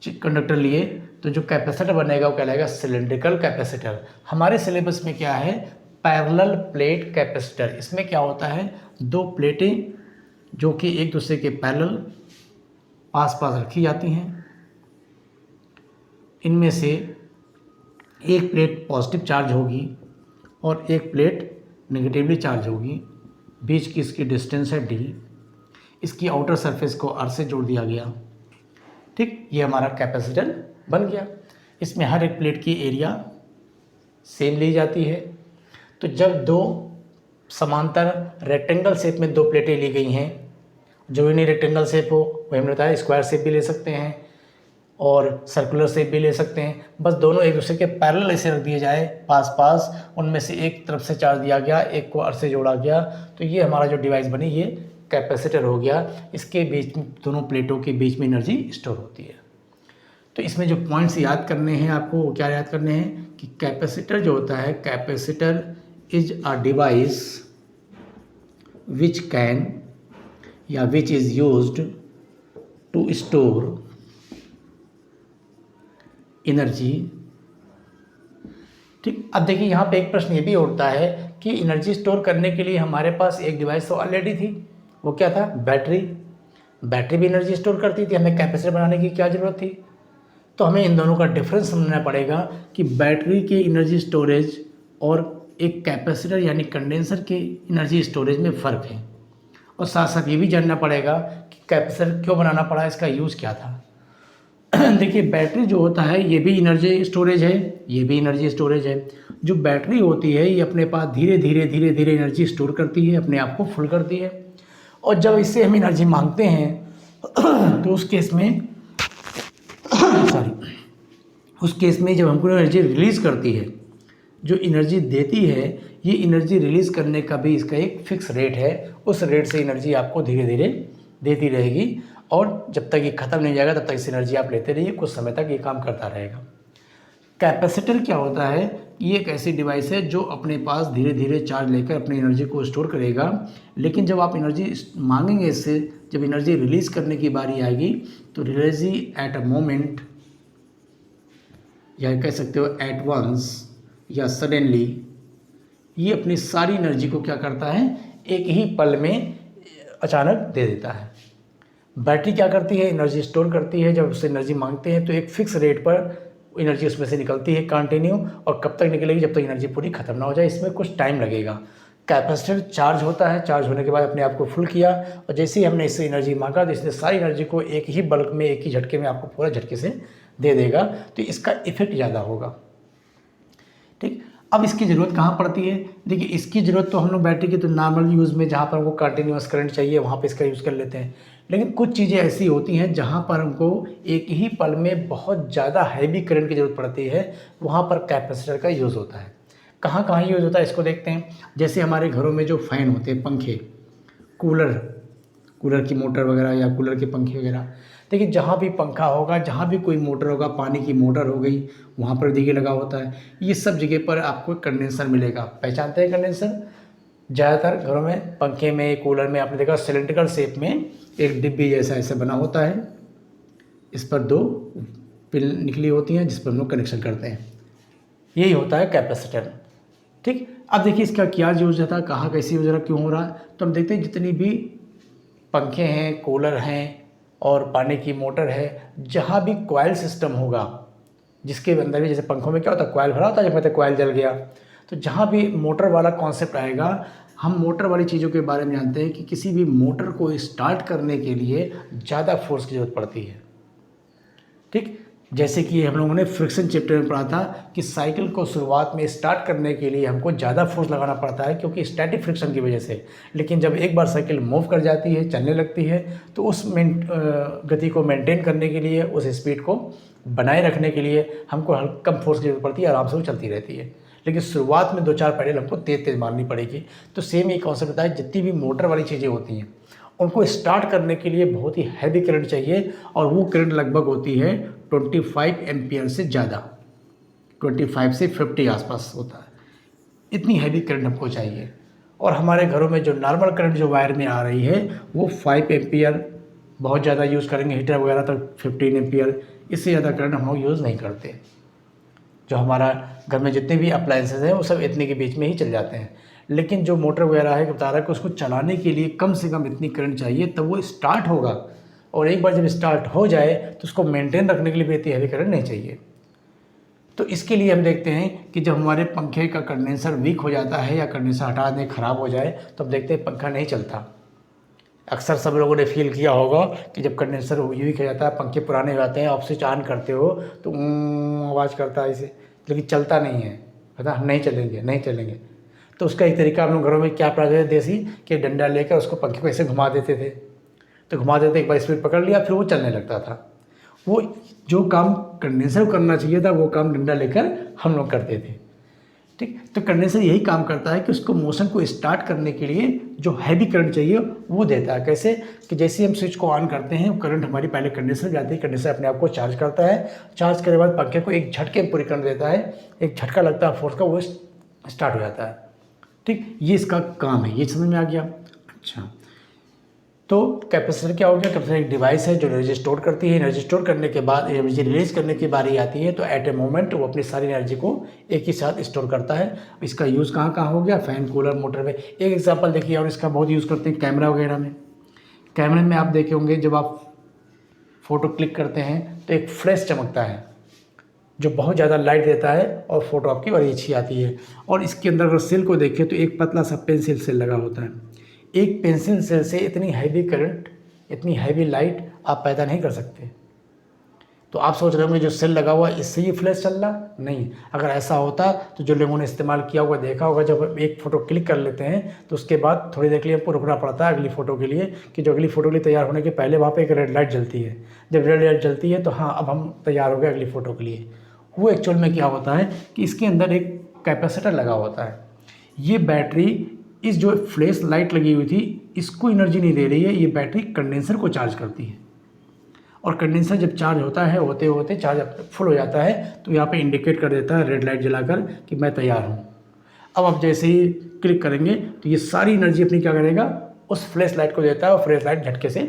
कंडक्टर लिए, तो जो कैपेसिटर बनेगा वो कहलाएगा सिलेंड्रिकल कैपेसिटर। हमारे सिलेबस में क्या है, पैरेलल प्लेट कैपेसिटर। इसमें क्या होता है, दो प्लेटें जो कि एक दूसरे के पैरेलल पास पास रखी जाती हैं, इनमें से एक प्लेट पॉजिटिव चार्ज होगी और एक प्लेट नेगेटिवली चार्ज होगी। बीच की इसकी डिस्टेंस है d, इसकी आउटर सरफेस को अर्थ से जोड़ दिया गया, ठीक। ये हमारा कैपेसिटर बन गया। इसमें हर एक प्लेट की एरिया सेम ली जाती है। तो जब दो समांतर रेक्टेंगल शेप में दो प्लेटें ली गई हैं, जो इन्हीं रेक्टेंगल शेप हो, वही हमने बताया स्क्वायर शेप भी ले सकते हैं और सर्कुलर शेप भी ले सकते हैं। बस दोनों एक दूसरे के पैरेलल ऐसे रख दिए जाए पास पास, उनमें से एक तरफ से चार्ज दिया गया, एक को अर्थ से जोड़ा गया, तो ये हमारा जो डिवाइस बनी ये कैपेसिटर हो गया। इसके बीच में, दोनों प्लेटों के बीच में एनर्जी स्टोर होती है। तो इसमें जो पॉइंट्स याद करने हैं आपको, वो क्या याद करने हैं कि कैपेसिटर जो होता है, capacitor is a device which can या which is used to store energy, ठीक। अब देखिए यहाँ पे एक प्रश्न ये भी उठता है कि एनर्जी स्टोर करने के लिए हमारे पास एक डिवाइस तो ऑलरेडी थी, वो क्या था, बैटरी। बैटरी भी एनर्जी स्टोर करती थी, हमें कैपेसिटर बनाने की क्या ज़रूरत थी। तो हमें इन दोनों का डिफरेंस समझना पड़ेगा कि बैटरी के एनर्जी स्टोरेज और एक कैपेसिटर यानी कंडेंसर के एनर्जी स्टोरेज में फ़र्क है। और साथ साथ ये भी जानना पड़ेगा कि कैपेसिटर क्यों बनाना पड़ा, इसका यूज़ क्या था। देखिए बैटरी जो होता है ये भी एनर्जी स्टोरेज है, ये भी एनर्जी स्टोरेज है। जो बैटरी होती है ये अपने पास धीरे धीरे धीरे धीरे एनर्जी स्टोर करती है, अपने आप को फुल करती है। और जब इससे हम एनर्जी मांगते हैं तो उस केस में सॉरी उस केस में जब हमको एनर्जी रिलीज़ करती है, जो एनर्जी देती है, ये एनर्जी रिलीज़ करने का भी इसका एक फिक्स रेट है। उस रेट से एनर्जी आपको धीरे धीरे देती रहेगी और जब तक ये ख़त्म नहीं जाएगा तब तक इस एनर्जी आप लेते रहिए, कुछ समय तक ये काम करता रहेगा। कैपेसिटर क्या होता है, ये एक ऐसी डिवाइस है जो अपने पास धीरे धीरे चार्ज लेकर अपनी एनर्जी को स्टोर करेगा। लेकिन जब आप एनर्जी मांगेंगे इससे, जब एनर्जी रिलीज़ करने की बारी आएगी तो रिलीजी एट अ मोमेंट, या कह सकते हो एट वंस या सडनली, ये अपनी सारी एनर्जी को क्या करता है, एक ही पल में अचानक दे देता है। बैटरी क्या करती है, एनर्जी स्टोर करती है। जब उससे एनर्जी मांगते हैं तो एक फिक्स रेट पर एनर्जी उसमें से निकलती है कंटिन्यू, और कब तक निकलेगी, जब तक एनर्जी पूरी ख़त्म ना हो जाए। इसमें कुछ टाइम लगेगा। कैपेसिटर चार्ज होता है, चार्ज होने के बाद अपने आप को फुल किया, और जैसे ही हमने इससे एनर्जी मांगा तो इसने सारी एनर्जी को एक ही बल्क में, एक ही झटके में आपको पूरा झटके से दे देगा। तो इसका इफेक्ट ज़्यादा होगा। ठीक, अब इसकी ज़रूरत कहाँ पड़ती है? देखिए इसकी ज़रूरत तो हम लोग बैटरी की तो नॉर्मल यूज़ में, जहाँ पर हमको कंटिन्यूअस करंट चाहिए वहाँ पे इसका यूज़ कर लेते हैं। लेकिन कुछ चीज़ें ऐसी होती हैं जहाँ पर हमको एक ही पल में बहुत ज़्यादा हैवी करंट की ज़रूरत पड़ती है, वहाँ पर कैपेसिटर का यूज़ होता है। कहाँ कहाँ यूज़ होता है इसको देखते हैं। जैसे हमारे घरों में जो फ़ैन होते हैं, पंखे, कूलर की मोटर वगैरह या कूलर के पंखे वगैरह, देखिए जहाँ भी पंखा होगा, जहाँ भी कोई मोटर होगा, पानी की मोटर हो गई, वहाँ पर देखिए लगा होता है। ये सब जगह पर आपको कंडेंसर मिलेगा। पहचानते हैं कंडेंसर? ज़्यादातर घरों में, पंखे में, कूलर में आपने देखा सिलेंड्रिकल शेप में एक डिब्बी जैसा ऐसे बना होता है। इस पर 2 पिन निकली होती हैं जिस पर हम लोग कनेक्शन करते हैं। यही होता है कैपेसिटर। ठीक, अब देखिए इसका क्या यूज़ होता है, कहाँ कैसे यूज़ हो रहा है, क्यों हो रहा है। तो हम देखते हैं जितनी भी पंखे हैं, कूलर हैं और पानी की मोटर है, जहाँ भी कॉइल सिस्टम होगा, जिसके अंदर भी, जैसे पंखों में क्या होता है, कॉइल भरा होता है, जब कहते हैं कॉइल जल गया, तो जहाँ भी मोटर वाला कॉन्सेप्ट आएगा, हम मोटर वाली चीज़ों के बारे में जानते हैं कि किसी भी मोटर को स्टार्ट करने के लिए ज़्यादा फोर्स की ज़रूरत पड़ती है। ठीक, जैसे कि हम लोगों ने फ्रिक्शन चैप्टर में पढ़ा था कि साइकिल को शुरुआत में स्टार्ट करने के लिए हमको ज़्यादा फोर्स लगाना पड़ता है, क्योंकि स्टैटिक फ्रिक्शन की वजह से। लेकिन जब एक बार साइकिल मूव कर जाती है, चलने लगती है, तो उस गति को मेंटेन करने के लिए, उस स्पीड को बनाए रखने के लिए हमको कम फोर्स की जरूरत पड़ती है, आराम से वो चलती रहती है। लेकिन शुरुआत में 2-4 पैडल हमको तेज़ तेज़ मारनी पड़ेगी। तो सेम ये कॉन्सेप्ट होता है, जितनी भी मोटर वाली चीज़ें होती हैं उनको स्टार्ट करने के लिए बहुत ही हैवी करंट चाहिए, और वो करंट लगभग होती है 25 एम्पियर से ज़्यादा, 25 से 50 आसपास होता है। इतनी हैवी करंट हमको चाहिए। और हमारे घरों में जो नॉर्मल करंट जो वायर में आ रही है वो 5 एम्पियर, बहुत ज़्यादा यूज़ करेंगे हीटर वगैरह तो 15 एम्पियर, इससे ज़्यादा करंट हम लोग यूज़ नहीं करते। जो हमारा घर में जितने भी अप्लायंसेस हैं वो सब इतने के बीच में ही चल जाते हैं। लेकिन जो मोटर वगैरह है, बता रहा है कि उसको चलाने के लिए कम से कम इतनी करंट चाहिए तब वो स्टार्ट होगा, और एक बार जब स्टार्ट हो जाए तो उसको मेंटेन रखने के लिए भी इतनी हैवी करंट नहीं चाहिए। तो इसके लिए हम देखते हैं कि जब हमारे पंखे का कंडेंसर वीक हो जाता है या कंडेंसर हटा दें, ख़राब हो जाए, तो हम देखते हैं पंखा नहीं चलता। अक्सर सब लोगों ने फील किया होगा कि जब कंडेंसर वीक हो जाता है, पंखे पुराने हो जाते हैं, आप स्विच ऑन करते हो तो आवाज़ करता है इसे, लेकिन चलता नहीं है, पता नहीं चलेंगे नहीं चलेंगे। तो उसका एक तरीका हम लोग घरों में क्या पढ़ाते थे देसी, कि डंडा लेकर उसको पंखे को ऐसे घुमा देते थे, तो घुमा देते, एक बार स्पीड पकड़ लिया, फिर वो चलने लगता था। वो जो काम कंडेंसर को करना चाहिए था वो काम डंडा लेकर हम लोग करते थे। ठीक, तो कंडेंसर यही काम करता है कि उसको मोशन को स्टार्ट करने के लिए जो हैवी करंट चाहिए वो देता है। कैसे कि जैसे हम स्विच को ऑन करते हैं, करंट हमारी पहले कंडेंसर में जाती है, कंडेंसर अपने आप को चार्ज करता है, चार्ज करने के बाद पंखे को एक झटके में पूरी करंट देता है, एक झटका लगता है फोर्स का, वो स्टार्ट हो जाता है। ठीक, ये इसका काम है, ये समझ में आ गया। अच्छा, तो कैपेसिटर क्या हो गया? कैपेसिटर एक डिवाइस है जो एनर्जी स्टोर करती है। एनर्जी स्टोर करने के बाद एनर्जी रिलीज करने की बारी आती है तो एट ए मोमेंट वो अपनी सारी एनर्जी को एक ही साथ स्टोर करता है। इसका यूज़ कहाँ कहाँ हो गया? फैन, कूलर, मोटर में। एक एग्जांपल देखिए, और इसका बहुत यूज़ करते हैं कैमरा वगैरह में। कैमरे में आप देखे होंगे जब आप फ़ोटो क्लिक करते हैं तो एक फ्लैश चमकता है जो बहुत ज़्यादा लाइट देता है और फ़ोटो आपकी बड़ी अच्छी आती है। और इसके अंदर अगर सेल को देखें तो एक पतला सा पेंसिल सेल लगा होता है। एक पेंसिल सेल से इतनी हैवी करंट, इतनी हैवी लाइट आप पैदा नहीं कर सकते। तो आप सोच रहे होंगे जो सेल लगा हुआ है इससे ये फ्लैश चल रहा, नहीं। अगर ऐसा होता तो जो लोगों ने इस्तेमाल किया होगा देखा होगा, जब एक फ़ोटो क्लिक कर लेते हैं तो उसके बाद थोड़ी देर के लिए हमको रुकना पड़ता है अगली फ़ोटो के लिए, कि जो अगली फ़ोटो के लिए तैयार होने के पहले वहाँ पे एक रेड लाइट जलती है। जब रेड लाइट जलती है तो हाँ, अब हम तैयार हो गए अगली फ़ोटो के लिए। वो एक्चुअल में क्या होता है कि इसके अंदर एक कैपेसिटर लगा होता है। ये बैटरी इस जो फ्लैश लाइट लगी हुई थी इसको एनर्जी नहीं दे रही है, ये बैटरी कंडेंसर को चार्ज करती है। और कंडेंसर जब चार्ज होता है, होते होते चार्ज फुल हो जाता है तो यहाँ पे इंडिकेट कर देता है रेड लाइट जलाकर कि मैं तैयार हूँ। अब आप जैसे ही क्लिक करेंगे तो ये सारी एनर्जी अपनी क्या करेगा, उस फ्लैश लाइट को देता है और फ्लैश लाइट झटके से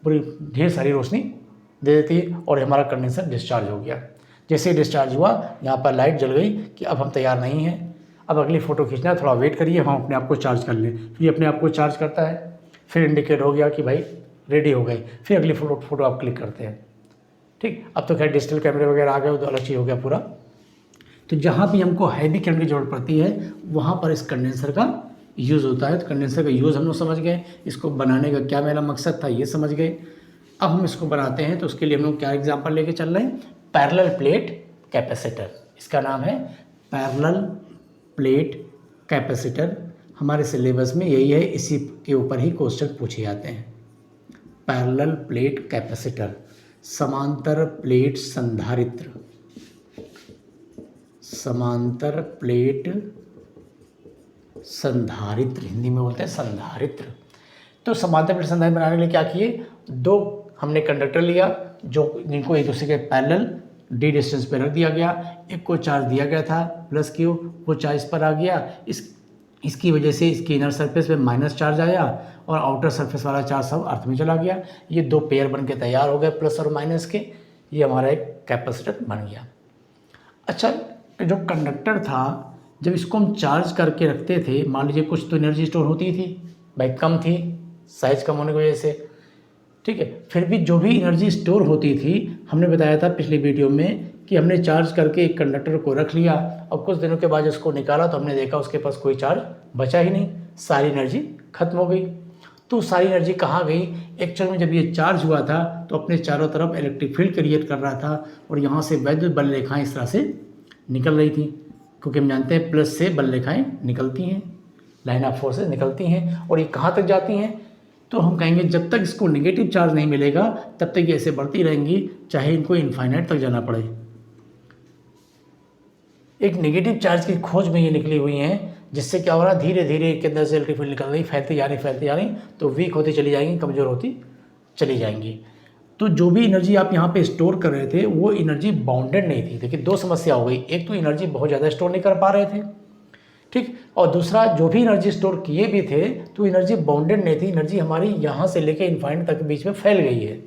पूरी ढेर सारी रोशनी दे देती है और हमारा कंडेंसर डिस्चार्ज हो गया। जैसे ही डिस्चार्ज हुआ यहाँ पर लाइट जल गई कि अब हम तैयार नहीं हैं, अब अगली फ़ोटो खींचना है, थोड़ा वेट करिए, हम अपने आप को चार्ज कर लें। फिर अपने आप को चार्ज करता है, फिर इंडिकेट हो गया कि भाई रेडी हो गए, फिर अगली फ़ोटो आप क्लिक करते हैं। ठीक, अब तो खैर डिजिटल कैमरे वगैरह आ गए तो अलग चीज़ हो गया पूरा। तो जहाँ भी हमको हैवी करंट की जरूरत पड़ती है वहाँ पर इस कंडेंसर का यूज़ होता है। तो कंडेंसर का यूज़ हम लोग समझ गए, इसको बनाने का क्या मेरा मकसद था ये समझ गए। अब हम इसको बनाते हैं तो उसके लिए हम लोग क्या एग्जाम्पल लेके चल रहे हैं, पैरेलल प्लेट कैपेसिटर। इसका नाम है पैरेलल प्लेट कैपेसिटर। हमारे सिलेबस में यही है, इसी के ऊपर ही क्वेश्चन पूछे जाते हैं। पैरेलल प्लेट कैपेसिटर, समांतर प्लेट संधारित्र, समांतर प्लेट संधारित्र, हिंदी में बोलते हैं संधारित्र। तो समांतर प्लेट संधारित्र बनाने के लिए क्या किए, दो हमने कंडक्टर लिया जो जिनको एक दूसरे के पैरेलल डी डिस्टेंस पे रख दिया गया। एक को चार्ज दिया गया था प्लस क्यू, वो चार्ज पर आ गया, इसकी वजह से इसकी इनर सरफेस पे माइनस चार्ज आया और आउटर सरफेस वाला चार्ज सब अर्थ में चला गया। ये दो पेयर बन के तैयार हो गए प्लस और माइनस के, ये हमारा एक कैपेसिटर बन गया। अच्छा, जो कंडक्टर था जब इसको हम चार्ज करके रखते थे, मान लीजिए कुछ तो एनर्जी स्टोर होती थी, भाई कम थी साइज कम होने की वजह से, ठीक है, फिर भी जो भी एनर्जी स्टोर होती थी, हमने बताया था पिछली वीडियो में कि हमने चार्ज करके एक कंडक्टर को रख लिया और कुछ दिनों के बाद उसको निकाला तो हमने देखा उसके पास कोई चार्ज बचा ही नहीं, सारी एनर्जी खत्म हो गई। तो सारी एनर्जी कहाँ गई, एक्चुअल में जब ये चार्ज हुआ था तो अपने चारों तरफ इलेक्ट्रिक फील्ड क्रिएट कर रहा था और यहाँ से वैद्युत बल रेखाएँ इस तरह से निकल रही थी, क्योंकि हम जानते हैं प्लस से बल रेखाएँ निकलती हैं, लाइन ऑफ फोर्सेस निकलती हैं। और ये कहाँ तक जाती हैं, तो हम कहेंगे जब तक इसको नेगेटिव चार्ज नहीं मिलेगा तब तक ये ऐसे बढ़ती रहेंगी, चाहे इनको इनफाइनाइट तक जाना पड़े। एक नेगेटिव चार्ज की खोज में ये निकली हुई हैं, जिससे क्या हो रहा है, धीरे धीरे इसके अंदर से इलेक्ट्रिक फील्ड निकल रही, फैलती जा रही, तो वीक होती चली जाएंगी, कमज़ोर होती चली जाएंगी। तो जो भी एनर्जी आप यहाँ पे स्टोर कर रहे थे वो एनर्जी बाउंडेड नहीं थी। देखिए दो समस्या हो गई, एक तो एनर्जी बहुत ज़्यादा स्टोर नहीं कर पा रहे थे, ठीक, और दूसरा जो भी एनर्जी स्टोर किए भी थे तो एनर्जी बाउंडेड नहीं थी, एनर्जी हमारी यहाँ से लेकर इनफाइनाइट तक बीच में फैल गई है।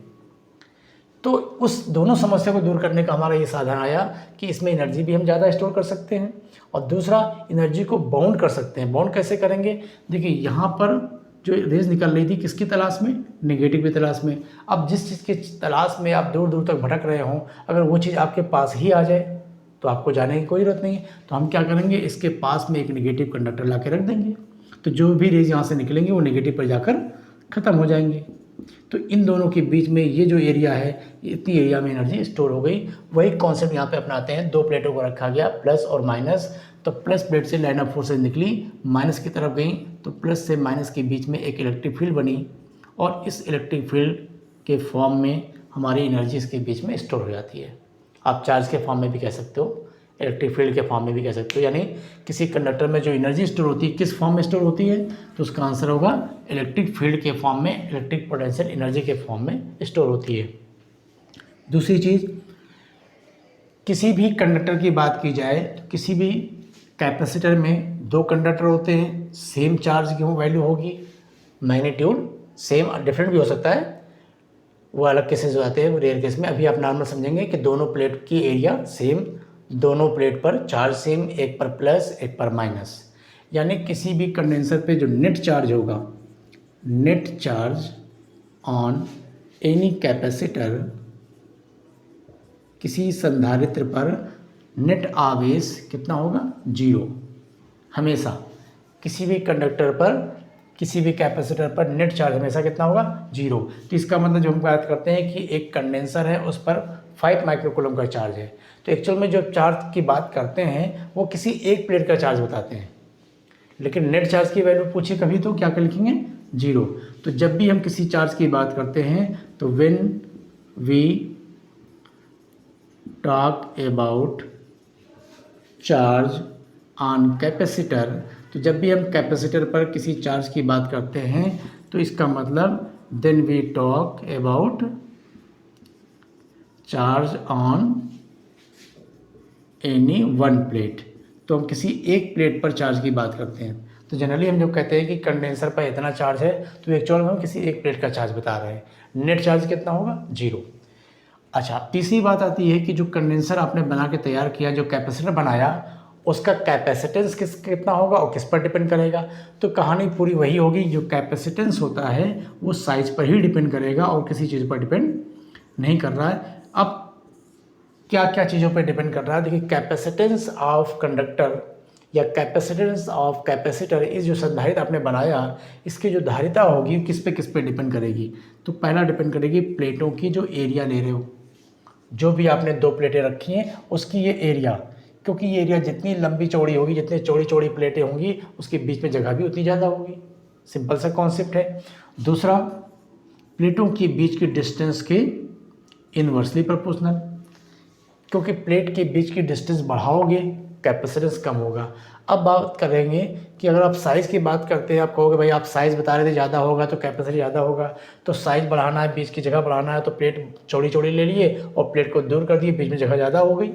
तो उस दोनों समस्या को दूर करने का हमारा ये साधन आया कि इसमें एनर्जी भी हम ज़्यादा स्टोर कर सकते हैं और दूसरा एनर्जी को बाउंड कर सकते हैं। बाउंड कैसे करेंगे, देखिए यहाँ पर जो रेज निकल रही थी किसकी तलाश में, नेगेटिव की तलाश में। अब जिस चीज़ की तलाश में आप दूर दूर तक भटक रहे हों, अगर वो चीज़ आपके पास ही आ जाए तो आपको जाने की कोई ज़रूरत नहीं है। तो हम क्या करेंगे, इसके पास में एक नेगेटिव कंडक्टर ला के रख देंगे, तो जो भी रेज यहाँ से निकलेंगे वो नेगेटिव पर जाकर ख़त्म हो जाएंगे। तो इन दोनों के बीच में ये जो एरिया है, इतनी एरिया में एनर्जी स्टोर हो गई। वही कॉन्सेप्ट यहाँ पे अपनाते हैं, दो प्लेटों को रखा गया प्लस और माइनस, तो प्लस प्लेट से लाइन ऑफ फोर्सेज निकली, माइनस की तरफ गई, तो प्लस से माइनस के बीच में एक इलेक्ट्रिक फील्ड बनी और इस इलेक्ट्रिक फील्ड के फॉर्म में हमारी एनर्जी इसके बीच में स्टोर हो जाती है। आप चार्ज के फॉर्म में भी कह सकते हो, इलेक्ट्रिक फील्ड के फॉर्म में भी कह सकते हो, यानी किसी कंडक्टर में जो एनर्जी स्टोर होती है किस फॉर्म में स्टोर होती है, तो उसका आंसर होगा इलेक्ट्रिक फील्ड के फॉर्म में, इलेक्ट्रिक पोटेंशियल एनर्जी के फॉर्म में स्टोर होती है। दूसरी चीज़, किसी भी कंडक्टर की बात की जाए तो किसी भी कैपेसिटर में दो कंडक्टर होते हैं, सेम चार्ज की वैल्यू होगी, मैग्नीट्यूड सेम डिफरेंट भी हो सकता है, वो अलग केसेस हो जाते हैं रेयर केस में। अभी आप नॉर्मल समझेंगे कि दोनों प्लेट की एरिया सेम, दोनों प्लेट पर चार्ज सेम, एक पर प्लस एक पर माइनस, यानी किसी भी कंडेंसर पे जो नेट चार्ज होगा, net charge on any capacitor, किसी संधारित्र पर नेट आवेश कितना होगा, जीरो। हमेशा किसी भी कंडक्टर पर किसी भी कैपेसिटर पर नेट चार्ज हमेशा कितना होगा, 0। तो इसका मतलब जो हम बात करते हैं कि एक कंडेंसर है उस पर 5 माइक्रोकूलम का चार्ज है, तो एक्चुअल में जो चार्ज की बात करते हैं वो किसी एक प्लेट का चार्ज बताते हैं, लेकिन नेट चार्ज की वैल्यू पूछे कभी तो क्या कर लिखेंगे, 0। तो जब भी हम किसी चार्ज की बात करते हैं तो when we talk about charge on capacitor, तो जब भी हम कैपेसिटर पर किसी चार्ज की बात करते हैं तो इसका मतलब then we talk about charge on any one plate, तो हम किसी एक प्लेट पर चार्ज की बात करते हैं। तो जनरली हम जब कहते हैं कि कंडेंसर पर इतना चार्ज है तो एक्चुअल में हम किसी एक प्लेट का चार्ज बता रहे हैं, नेट चार्ज कितना होगा, 0। अच्छा, तीसरी बात आती है कि जो कंडेंसर आपने बना के तैयार किया, जो कैपेसिटर बनाया, उसका कैपेसिटेंस कितना होगा और किस पर डिपेंड करेगा। तो कहानी पूरी वही होगी, जो कैपेसिटेंस होता है वो साइज पर ही डिपेंड करेगा और किसी चीज़ पर डिपेंड नहीं कर रहा है। अब क्या क्या चीज़ों पर डिपेंड कर रहा है, देखिए कैपेसिटेंस ऑफ कंडक्टर या कैपेसिटेंस ऑफ कैपेसिटर, इस जो संधारित्र आपने बनाया इसकी जो धारिता होगी किस पे डिपेंड करेगी। तो पहला डिपेंड करेगी प्लेटों की जो एरिया ले रहे हो, जो भी आपने 2 प्लेटें रखी हैं उसकी ये एरिया, क्योंकि ये एरिया जितनी लंबी चौड़ी होगी, जितनी चौड़ी चौड़ी प्लेटें होंगी उसके बीच में जगह भी उतनी ज़्यादा होगी, सिंपल सा कॉन्सेप्ट है। दूसरा, प्लेटों के बीच की डिस्टेंस के इन्वर्सली प्रोपोर्शनल, क्योंकि प्लेट के बीच की डिस्टेंस बढ़ाओगे कैपेसिटेंस कम होगा। अब बात करेंगे कि अगर आप साइज़ की बात करते हैं, आप कहोगे भाई आप साइज़ बता रहे थे ज़्यादा होगा तो कैपेसिटी ज़्यादा होगा, तो साइज़ बढ़ाना है, बीच की जगह बढ़ाना है, तो प्लेट चौड़ी चौड़ी ले लिए और प्लेट को दूर कर दिए, बीच में जगह ज़्यादा हो गई।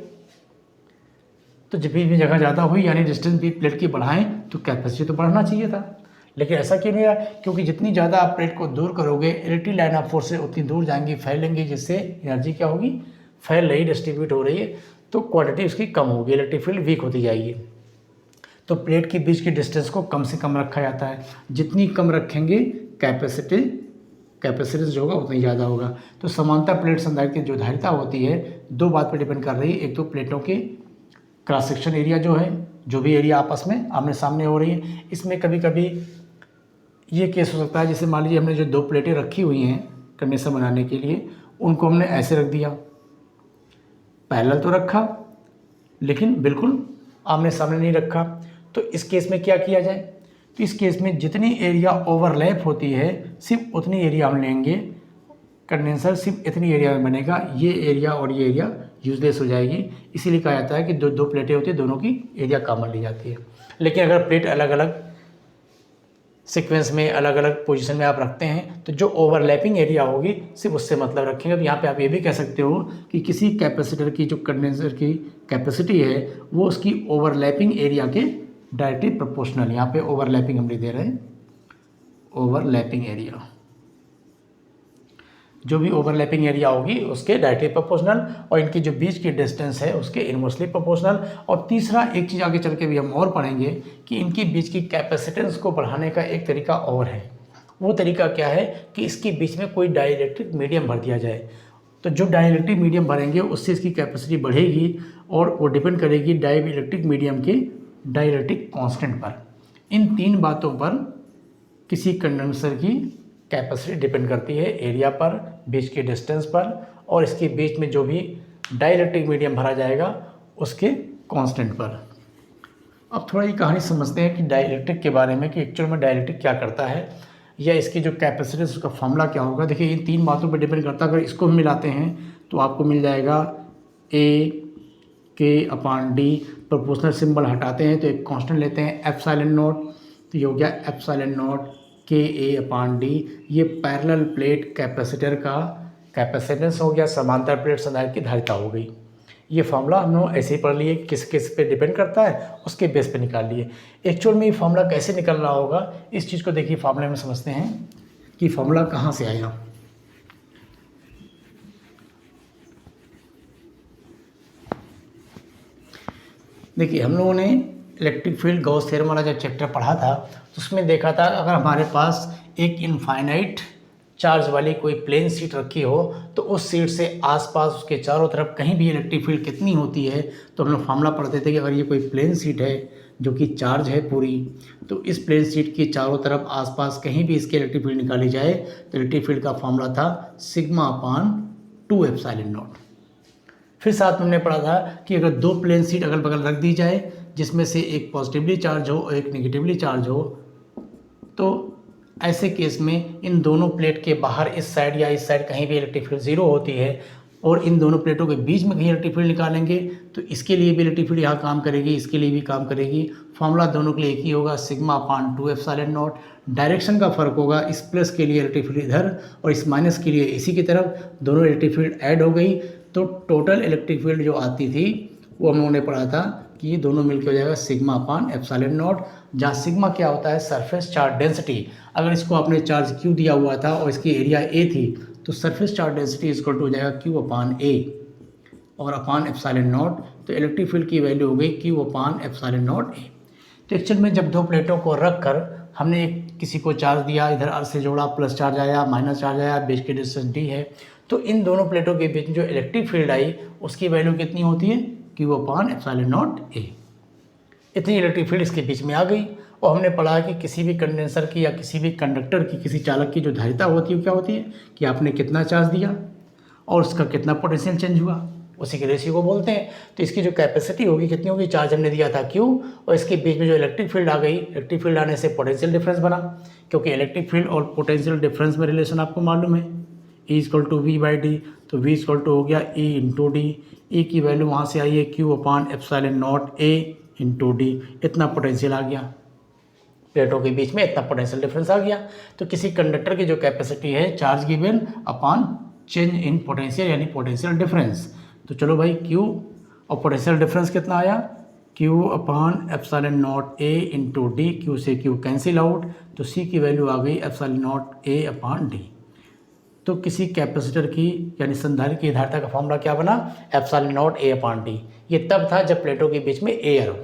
तो जब बीच में जगह ज़्यादा हुई यानी डिस्टेंस भी प्लेट की बढ़ाएं तो कैपेसिटी तो बढ़ना चाहिए था, लेकिन ऐसा क्यों नहीं रहा, क्योंकि जितनी ज़्यादा आप प्लेट को दूर करोगे इलेक्ट्रिक लाइन ऑफ फोर्स से उतनी दूर जाएंगी, फैलेंगी, जिससे एनर्जी क्या होगी, फैल रही, डिस्ट्रीब्यूट हो रही है, तो क्वांटिटी उसकी कम होगी, इलेक्ट्रिक फील्ड वीक होती जाएगी। तो प्लेट के बीच की डिस्टेंस को कम से कम रखा जाता है, जितनी कम रखेंगे कैपेसिटेंस जो होगा उतनी ज़्यादा होगा। तो समांतर प्लेट संधारित्र की जो धारिता होती है 2 बात पर डिपेंड कर रही है, एक तो प्लेटों के क्रॉस सेक्शन एरिया जो है, जो भी एरिया आपस में आमने सामने हो रही है। इसमें कभी कभी ये केस हो सकता है, जैसे मान लीजिए हमने जो 2 प्लेटें रखी हुई हैं कंडेंसर बनाने के लिए, उनको हमने ऐसे रख दिया, पैरेलल तो रखा लेकिन बिल्कुल आमने सामने नहीं रखा। तो इस केस में क्या किया जाए, तो इस केस में जितनी एरिया ओवरलैप होती है सिर्फ उतनी एरिया हम लेंगे, कंडेंसर सिर्फ इतनी एरिया में बनेगा, ये एरिया और ये एरिया यूजलेस हो जाएगी। इसीलिए कहा जाता है कि दो प्लेटें होती है, दोनों की एरिया कॉमन ली जाती है। लेकिन अगर प्लेट अलग अलग सीक्वेंस में अलग अलग पोजीशन में आप रखते हैं तो जो ओवरलैपिंग एरिया होगी सिर्फ उससे मतलब रखेंगे। तो यहाँ पे आप ये भी कह सकते हो कि किसी कैपेसिटर की जो कंडेंसर की कैपेसिटी है वो उसकी ओवरलैपिंग एरिया के डायरेक्टली प्रोपोर्शनल, यहाँ पे ओवरलैपिंग हम लिख दे रहे हैं, ओवरलैपिंग एरिया, जो भी ओवरलैपिंग एरिया होगी उसके डायरेक्टली प्रोपोर्शनल, और इनकी जो बीच की डिस्टेंस है उसके इनवर्सली प्रोपोर्शनल। और तीसरा एक चीज़ आगे चल के भी हम और पढ़ेंगे कि इनकी बीच की कैपेसिटेंस को बढ़ाने का एक तरीका और है। वो तरीका क्या है कि इसके बीच में कोई डाइलेक्ट्रिक मीडियम भर दिया जाए, तो जो डाइलेक्ट्रिक मीडियम भरेंगे उससे इसकी कैपेसिटी बढ़ेगी और वो डिपेंड करेगी डाइलेक्ट्रिक मीडियम के डाइलेक्ट्रिक कांस्टेंट पर। इन 3 बातों पर किसी कंडेंसर की कैपेसिटी डिपेंड करती है, एरिया पर, बीच की डिस्टेंस पर और इसके बीच में जो भी डाइलेक्ट्रिक मीडियम भरा जाएगा उसके कांस्टेंट पर। अब थोड़ा ये कहानी समझते हैं कि डाइलेक्ट्रिक के बारे में, कि एक्चुअल में डाइलेक्ट्रिक क्या करता है या इसकी जो कैपेसिटेंस उसका फॉर्मूला क्या होगा। देखिए इन 3 बातों पर डिपेंड करता है। अगर इसको हम मिलाते हैं तो आपको मिल जाएगा A/K/D, प्रोपोर्शनल सिंबल हटाते हैं तो एक कांस्टेंट लेते हैं एप्सिलॉन नॉट, तो ये हो गया एप्सिलॉन नॉट Ka/D। ये पैरेलल प्लेट कैपेसिटर का कैपेसिटेंस हो गया, समांतर प्लेट संधारित्र की धारिता हो गई। ये फार्मूला हम लोग ऐसे ही पढ़ लिए, किस पे डिपेंड करता है उसके बेस पे निकाल लिए। एक्चुअल में ये फार्मूला कैसे निकल रहा होगा इस चीज़ को देखिए फार्मूले में समझते हैं कि फार्मूला कहाँ से आया। देखिए हम लोगों ने इलेक्ट्रिक फील्ड गॉस थ्योरम वाला जब चैप्टर पढ़ा था तो उसमें देखा था अगर हमारे पास एक इनफाइनाइट चार्ज वाली कोई प्लेन शीट रखी हो तो उस शीट से आसपास उसके चारों तरफ कहीं भी इलेक्ट्रिक फील्ड कितनी होती है, तो हम लोग फार्मूला पढ़ते थे कि अगर ये कोई प्लेन शीट है जो कि चार्ज है पूरी, तो इस प्लेन शीट के चारों तरफ आसपास कहीं भी इसके इलेक्ट्रिक फील्ड निकाली जाए तो इलेक्ट्रिक फील्ड का फॉर्मूला था सिग्मा अपान 2 एप्सिलॉन नॉट। फिर साथ में हमने पढ़ा था कि अगर दो प्लेन शीट अगल बगल रख दी जाए जिसमें से एक पॉजिटिवली चार्ज हो और एक नेगेटिवली चार्ज हो, तो ऐसे केस में इन दोनों प्लेट के बाहर इस साइड या इस साइड कहीं भी इलेक्ट्रिक फील्ड जीरो होती है और इन दोनों प्लेटों के बीच में कहीं इलेक्ट्रिक फील्ड निकालेंगे तो इसके लिए भी इलेक्ट्रिक फील्ड यहाँ काम करेगी, इसके लिए भी काम करेगी। फॉर्मूला दोनों के लिए एक ही होगा, sigma upon 2 epsilon not. Direction का फ़र्क होगा, इस प्लस के लिए इलेक्ट्रिक फील्ड इधर और इस माइनस के लिए इसी की तरफ, दोनों इलेक्ट्रिक फील्ड ऐड हो गई तो टोटल इलेक्ट्रिक फील्ड जो आती थी वो हम लोगों ने पढ़ा था कि ये दोनों मिलकर हो जाएगा सिग्मा अपान एप्सिलॉन नॉट, जहाँ सिग्मा क्या होता है सरफेस चार्ज डेंसिटी। अगर इसको आपने चार्ज क्यू दिया हुआ था और इसकी एरिया ए थी तो surface charge density equal to हो जाएगा क्यू अपान ए और अपान एप्सिलॉन नॉट, तो इलेक्ट्रिक फील्ड की वैल्यू हो गई Q upon epsilon naught A. तो एक्चुअल में जब दो प्लेटों को रख कर हमने किसी को चार्ज दिया, इधर अर्थ से जोड़ा, प्लस चार्ज आया, माइनस चार्ज आया, बीच की डिस्टेंस डी है, तो इन दोनों प्लेटों के बीच में जो इलेक्ट्रिक फील्ड आई उसकी वैल्यू कितनी होती है क्यू अपान एप्सिलॉन नॉट ए। इतनी इलेक्ट्रिक फील्ड इसके बीच में आ गई। और हमने पढ़ा कि किसी भी कंडेंसर की या किसी भी कंडक्टर की, किसी चालक की जो धारिता होती है क्या होती है कि आपने कितना चार्ज दिया और उसका कितना पोटेंशियल चेंज हुआ, उसी के रेशियो को बोलते हैं। तो इसकी जो कैपेसिटी होगी कितनी होगी, चार्ज हमने दिया था Q और इसके बीच में जो इलेक्ट्रिक फील्ड आ गई, इलेक्ट्रिक फील्ड आने से पोटेंशियल डिफरेंस बना, क्योंकि इलेक्ट्रिक फील्ड और पोटेंशियल डिफरेंस में रिलेशन आपको मालूम है E equal to V by D, तो V इक्वल टू हो गया E इंटू डी। E की वैल्यू वहाँ से आई है Q upon epsilon naught A into D, इतना पोटेंशियल आ गया, प्लेटों के बीच में इतना पोटेंशियल डिफरेंस आ गया। तो किसी कंडक्टर की जो कैपेसिटी है charge given upon change in potential यानी पोटेंशियल डिफरेंस। तो चलो भाई Q और पोटेंशियल डिफरेंस कितना आया Q upon epsilon naught A into D, Q से Q कैंसिल आउट, तो C की वैल्यू आ गई epsilon naught A upon D. तो किसी कैपेसिटर की यानी संधारित्र की धारिता का फॉर्मूला क्या बना epsilon naught A upon D. ये तब था जब प्लेटों के बीच में एयर हो।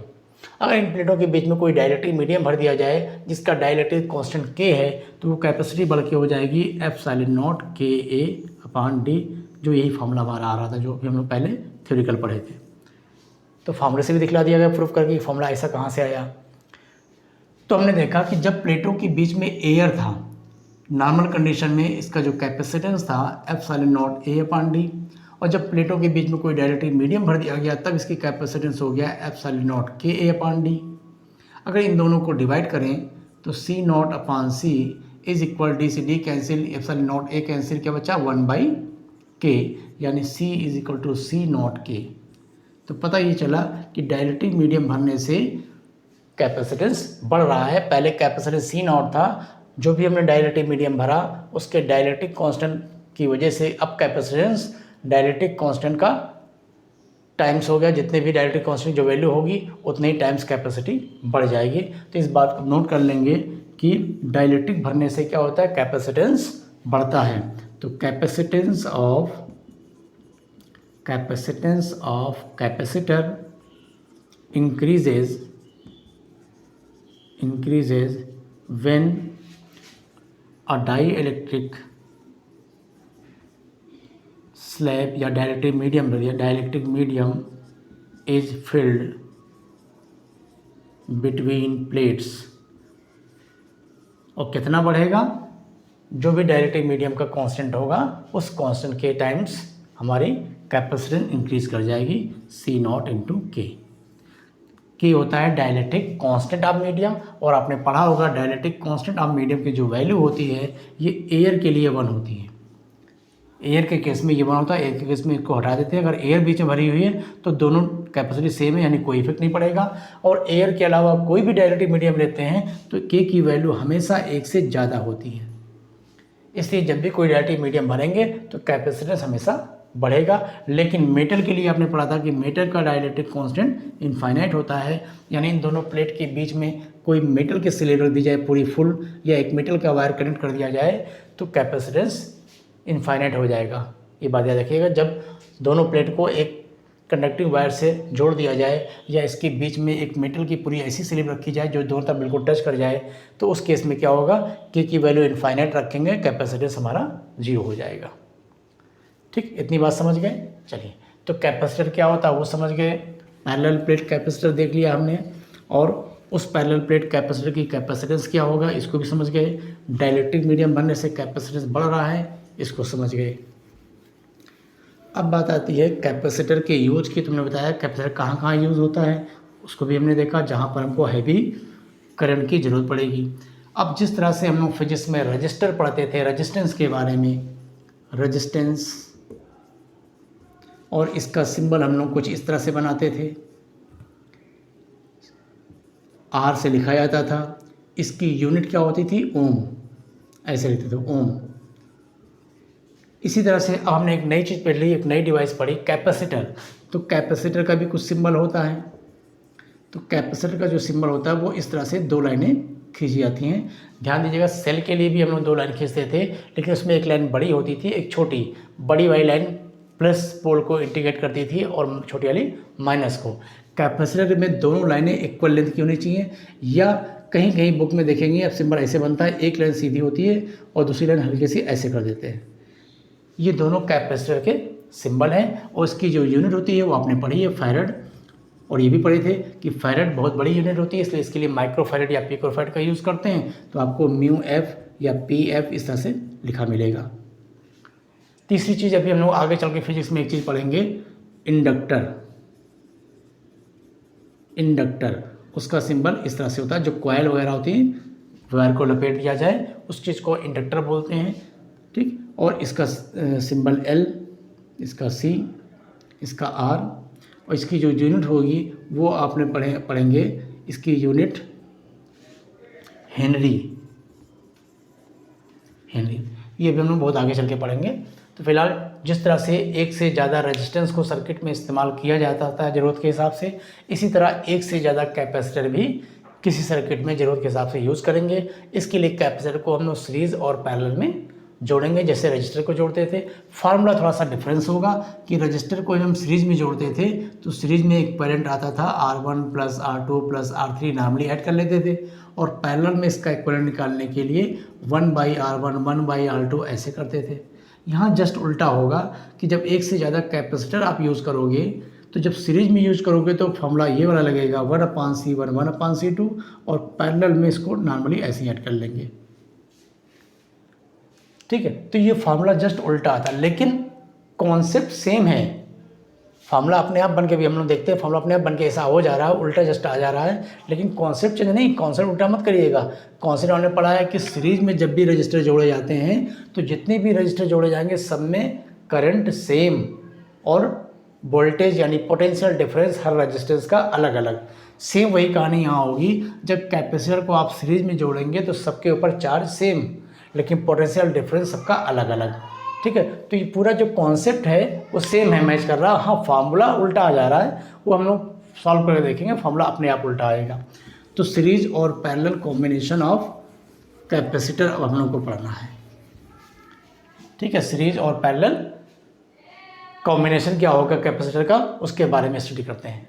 अगर इन प्लेटों के बीच में कोई डाइलेक्ट्रिक मीडियम भर दिया जाए जिसका डाइलेक्ट्रिक कांस्टेंट K है तो वो कैपेसिटी बढ़ के हो जाएगी epsilon naught KA upon D, जो यही फॉर्मूला हमारा आ रहा था जो भी हम लोग पहले थ्योरिकल पढ़े थे। तो फॉर्मूले से भी दिखला दिया गया प्रूफ करके फॉर्मूला ऐसा कहाँ से आया। तो हमने देखा कि जब प्लेटों के बीच में एयर था नॉर्मल कंडीशन में इसका जो कैपेसिटेंस था epsilon naught A upon D, और जब प्लेटों के बीच में कोई डायरेक्ट्रिक मीडियम भर दिया गया तब इसकी कैपेसिटेंस हो गया epsilon naught KA upon D. अगर इन दोनों को डिवाइड करें तो C naught upon C is equal D से D cancel, epsilon naught A cancel, क्या बचा 1/K, यानी C is equal to C naught K। तो पता ये चला कि डायरेक्ट्रिक मीडियम भरने से कैपेसिटेंस बढ़ रहा है। पहले कैपेसिटेंस C नॉट था, जो भी हमने डायलेक्ट्रिक मीडियम भरा उसके डायलेक्ट्रिक कांस्टेंट की वजह से अब कैपेसिटेंस डायलेक्ट्रिक कांस्टेंट का टाइम्स हो गया, जितने भी डायलेक्ट्रिक कांस्टेंट जो वैल्यू होगी उतने ही टाइम्स कैपेसिटी बढ़ जाएगी। तो इस बात को नोट कर लेंगे कि डायलेक्ट्रिक भरने से क्या होता है कैपेसिटेंस बढ़ता है। तो capacitance of capacitor increases when a dielectric slab या dielectric medium is filled between plates. और कितना बढ़ेगा, जो भी डायलेक्ट्रिक मीडियम का कांस्टेंट होगा उस कांस्टेंट के टाइम्स हमारी कैपेसिटेंस इंक्रीज कर जाएगी C नॉट इंटू के होता है डायलेक्ट्रिक कांस्टेंट ऑफ मीडियम। और आपने पढ़ा होगा डायलेक्ट्रिक कांस्टेंट ऑफ मीडियम की जो वैल्यू होती है ये एयर के लिए 1 होती है। एयर के केस में ये 1 होता है, एयर के केस में इसको हटा देते हैं। अगर एयर बीच में भरी हुई है तो दोनों कैपेसिटी सेम है, यानी कोई इफेक्ट नहीं पड़ेगा। और एयर के अलावा कोई भी डायलेक्ट्रिक मीडियम लेते हैं तो के की वैल्यू हमेशा 1 से ज़्यादा होती है। इसलिए जब भी कोई डायलेक्ट्रिक मीडियम भरेंगे तो कैपेसिटेंस हमेशा बढ़ेगा। लेकिन मेटल के लिए आपने पढ़ा था कि मेटल का डायलेक्ट्रिक कांस्टेंट इनफाइनाइट होता है, यानी इन दोनों प्लेट के बीच में कोई मेटल की स्लेब रख दी जाए पूरी फुल या एक मेटल का वायर कनेक्ट कर दिया जाए तो कैपेसिटेंस इनफाइनाइट हो जाएगा। ये बात याद रखिएगा, जब दोनों प्लेट को एक कंडक्टिंग वायर से जोड़ दिया जाए या इसके बीच में एक मेटल की पूरी ऐसी स्लेब रखी जाए जो दोनों तरफ बिल्कुल टच कर जाए तो उस केस में क्या होगा, के की वैल्यू इनफाइनाइट रखेंगे, कैपेसिटेंस हमारा 0 हो जाएगा। ठीक, इतनी बात समझ गए। चलिए, तो कैपेसिटर क्या होता है वो समझ गए, पैरेलल प्लेट कैपेसिटर देख लिया हमने। और उस पैरेलल प्लेट कैपेसिटर की कैपेसिटेंस क्या होगा इसको भी समझ गए। डाइलेक्ट्रिक मीडियम बनने से कैपेसिटेंस बढ़ रहा है, इसको समझ गए। अब बात आती है कैपेसिटर के यूज की। तुमने बताया कैपेसिटर कहाँ कहाँ यूज़ होता है, उसको भी हमने देखा, जहाँ पर हमको हैवी करंट की ज़रूरत पड़ेगी। अब जिस तरह से हम लोग फिजिक्स में रजिस्टर पढ़ते थे, रेजिस्टेंस के बारे में, रेजिस्टेंस और इसका सिंबल हम लोग कुछ इस तरह से बनाते थे, आर से लिखा जाता था। इसकी यूनिट क्या होती थी, ओम, ऐसे लिखते थे ओम। इसी तरह से अब हमने एक नई चीज़ पढ़ ली, एक नई डिवाइस पढ़ी, कैपेसिटर। तो कैपेसिटर का भी कुछ सिंबल होता है। तो कैपेसिटर का जो सिंबल होता है वो इस तरह से दो लाइनें खींची जाती हैं। ध्यान दीजिएगा, सेल के लिए भी हम लोग दो लाइन खींचते थे, लेकिन उसमें एक लाइन बड़ी होती थी, एक छोटी। बड़ी वाली लाइन प्लस पोल को इंडिकेट करती थी और छोटी वाली माइनस को। कैपेसिटर में दोनों लाइनें इक्वल लेंथ की होनी चाहिए, या कहीं कहीं बुक में देखेंगे अब सिंबल ऐसे बनता है, एक लाइन सीधी होती है और दूसरी लाइन हल्की सी ऐसे कर देते हैं। ये दोनों कैपेसिटर के सिंबल हैं और इसकी जो यूनिट होती है वो आपने पढ़ी है, फैरड। और ये भी पढ़े थे कि फैरड बहुत बड़ी यूनिट होती है, इसलिए इसके लिए माइक्रो फैरड या पिको फैरड का यूज़ करते हैं। तो आपको म्यू एफ या पी एफ इस तरह से लिखा मिलेगा। तीसरी चीज़, अभी हम लोग आगे चल के फिजिक्स में एक चीज़ पढ़ेंगे, इंडक्टर। इंडक्टर उसका सिंबल इस तरह से होता है, जो कॉइल वगैरह होती है, वायर को लपेट दिया जाए उस चीज़ को इंडक्टर बोलते हैं, ठीक। और इसका सिंबल एल, इसका सी, इसका आर, और इसकी जो यूनिट होगी वो आपने पढ़ेंगे, इसकी यूनिट हेनरी। हेनरी ये भी हम लोग बहुत आगे चल के पढ़ेंगे। तो फिलहाल जिस तरह से एक से ज़्यादा रेजिस्टेंस को सर्किट में इस्तेमाल किया जाता था ज़रूरत के हिसाब से, इसी तरह एक से ज़्यादा कैपेसिटर भी किसी सर्किट में ज़रूरत के हिसाब से यूज़ करेंगे। इसके लिए कैपेसिटर को हम लोग सीरीज़ और पैरेलल में जोड़ेंगे, जैसे रजिस्टर को जोड़ते थे। फार्मूला थोड़ा सा डिफरेंस होगा कि रजिस्टर को जब हम सीरीज में जोड़ते थे तो सीरीज में एक करंट आता था, R1 plus R2 plus R3 normally add कर लेते थे, और पैरेलल में इसका इक्विवेलेंट निकालने के लिए 1/R1 1/R2 ऐसे करते थे। यहाँ जस्ट उल्टा होगा कि जब एक से ज़्यादा कैपेसिटर आप यूज़ करोगे तो जब सीरीज में यूज करोगे तो फार्मूला ये वाला लगेगा 1/C1 1/C2, और पैरेलल में इसको नॉर्मली ऐसे ही ऐड कर लेंगे, ठीक है। तो ये फार्मूला जस्ट उल्टा आता है, लेकिन कॉन्सेप्ट सेम है। फार्मूला अपने आप बन के भी हम लोग देखते हैं, फार्मूला अपने आप बन के ऐसा हो जा रहा है, उल्टा जस्ट आ जा रहा है, लेकिन कॉन्सेप्ट चेंज नहीं। कॉन्सेप्ट उल्टा मत करिएगा। कॉन्सेप्ट हमने पढ़ा है कि सीरीज में जब भी रजिस्टर जोड़े जाते हैं तो जितने भी रजिस्टर जोड़े जाएंगे सब में करंट सेम, और वोल्टेज यानी पोटेंशियल डिफरेंस हर रजिस्टेंस का अलग अलग। सेम वही कहानी यहाँ होगी, जब कैपेसिटर को आप सीरीज में जोड़ेंगे तो सबके ऊपर चार्ज सेम, लेकिन पोटेंशियल डिफरेंस सबका अलग अलग, ठीक है। तो ये पूरा जो कॉन्सेप्ट है वो सेम है, मैच कर रहा है। हाँ, फार्मूला उल्टा आ जा रहा है, वो हम लोग सॉल्व करके देखेंगे, फार्मूला अपने आप उल्टा आएगा। तो सीरीज और पैरेलल कॉम्बिनेशन ऑफ कैपेसिटर अब हम लोग को पढ़ना है, ठीक है। सीरीज और पैरेलल कॉम्बिनेशन क्या होगा कैपेसिटर का, उसके बारे में स्टडी करते हैं।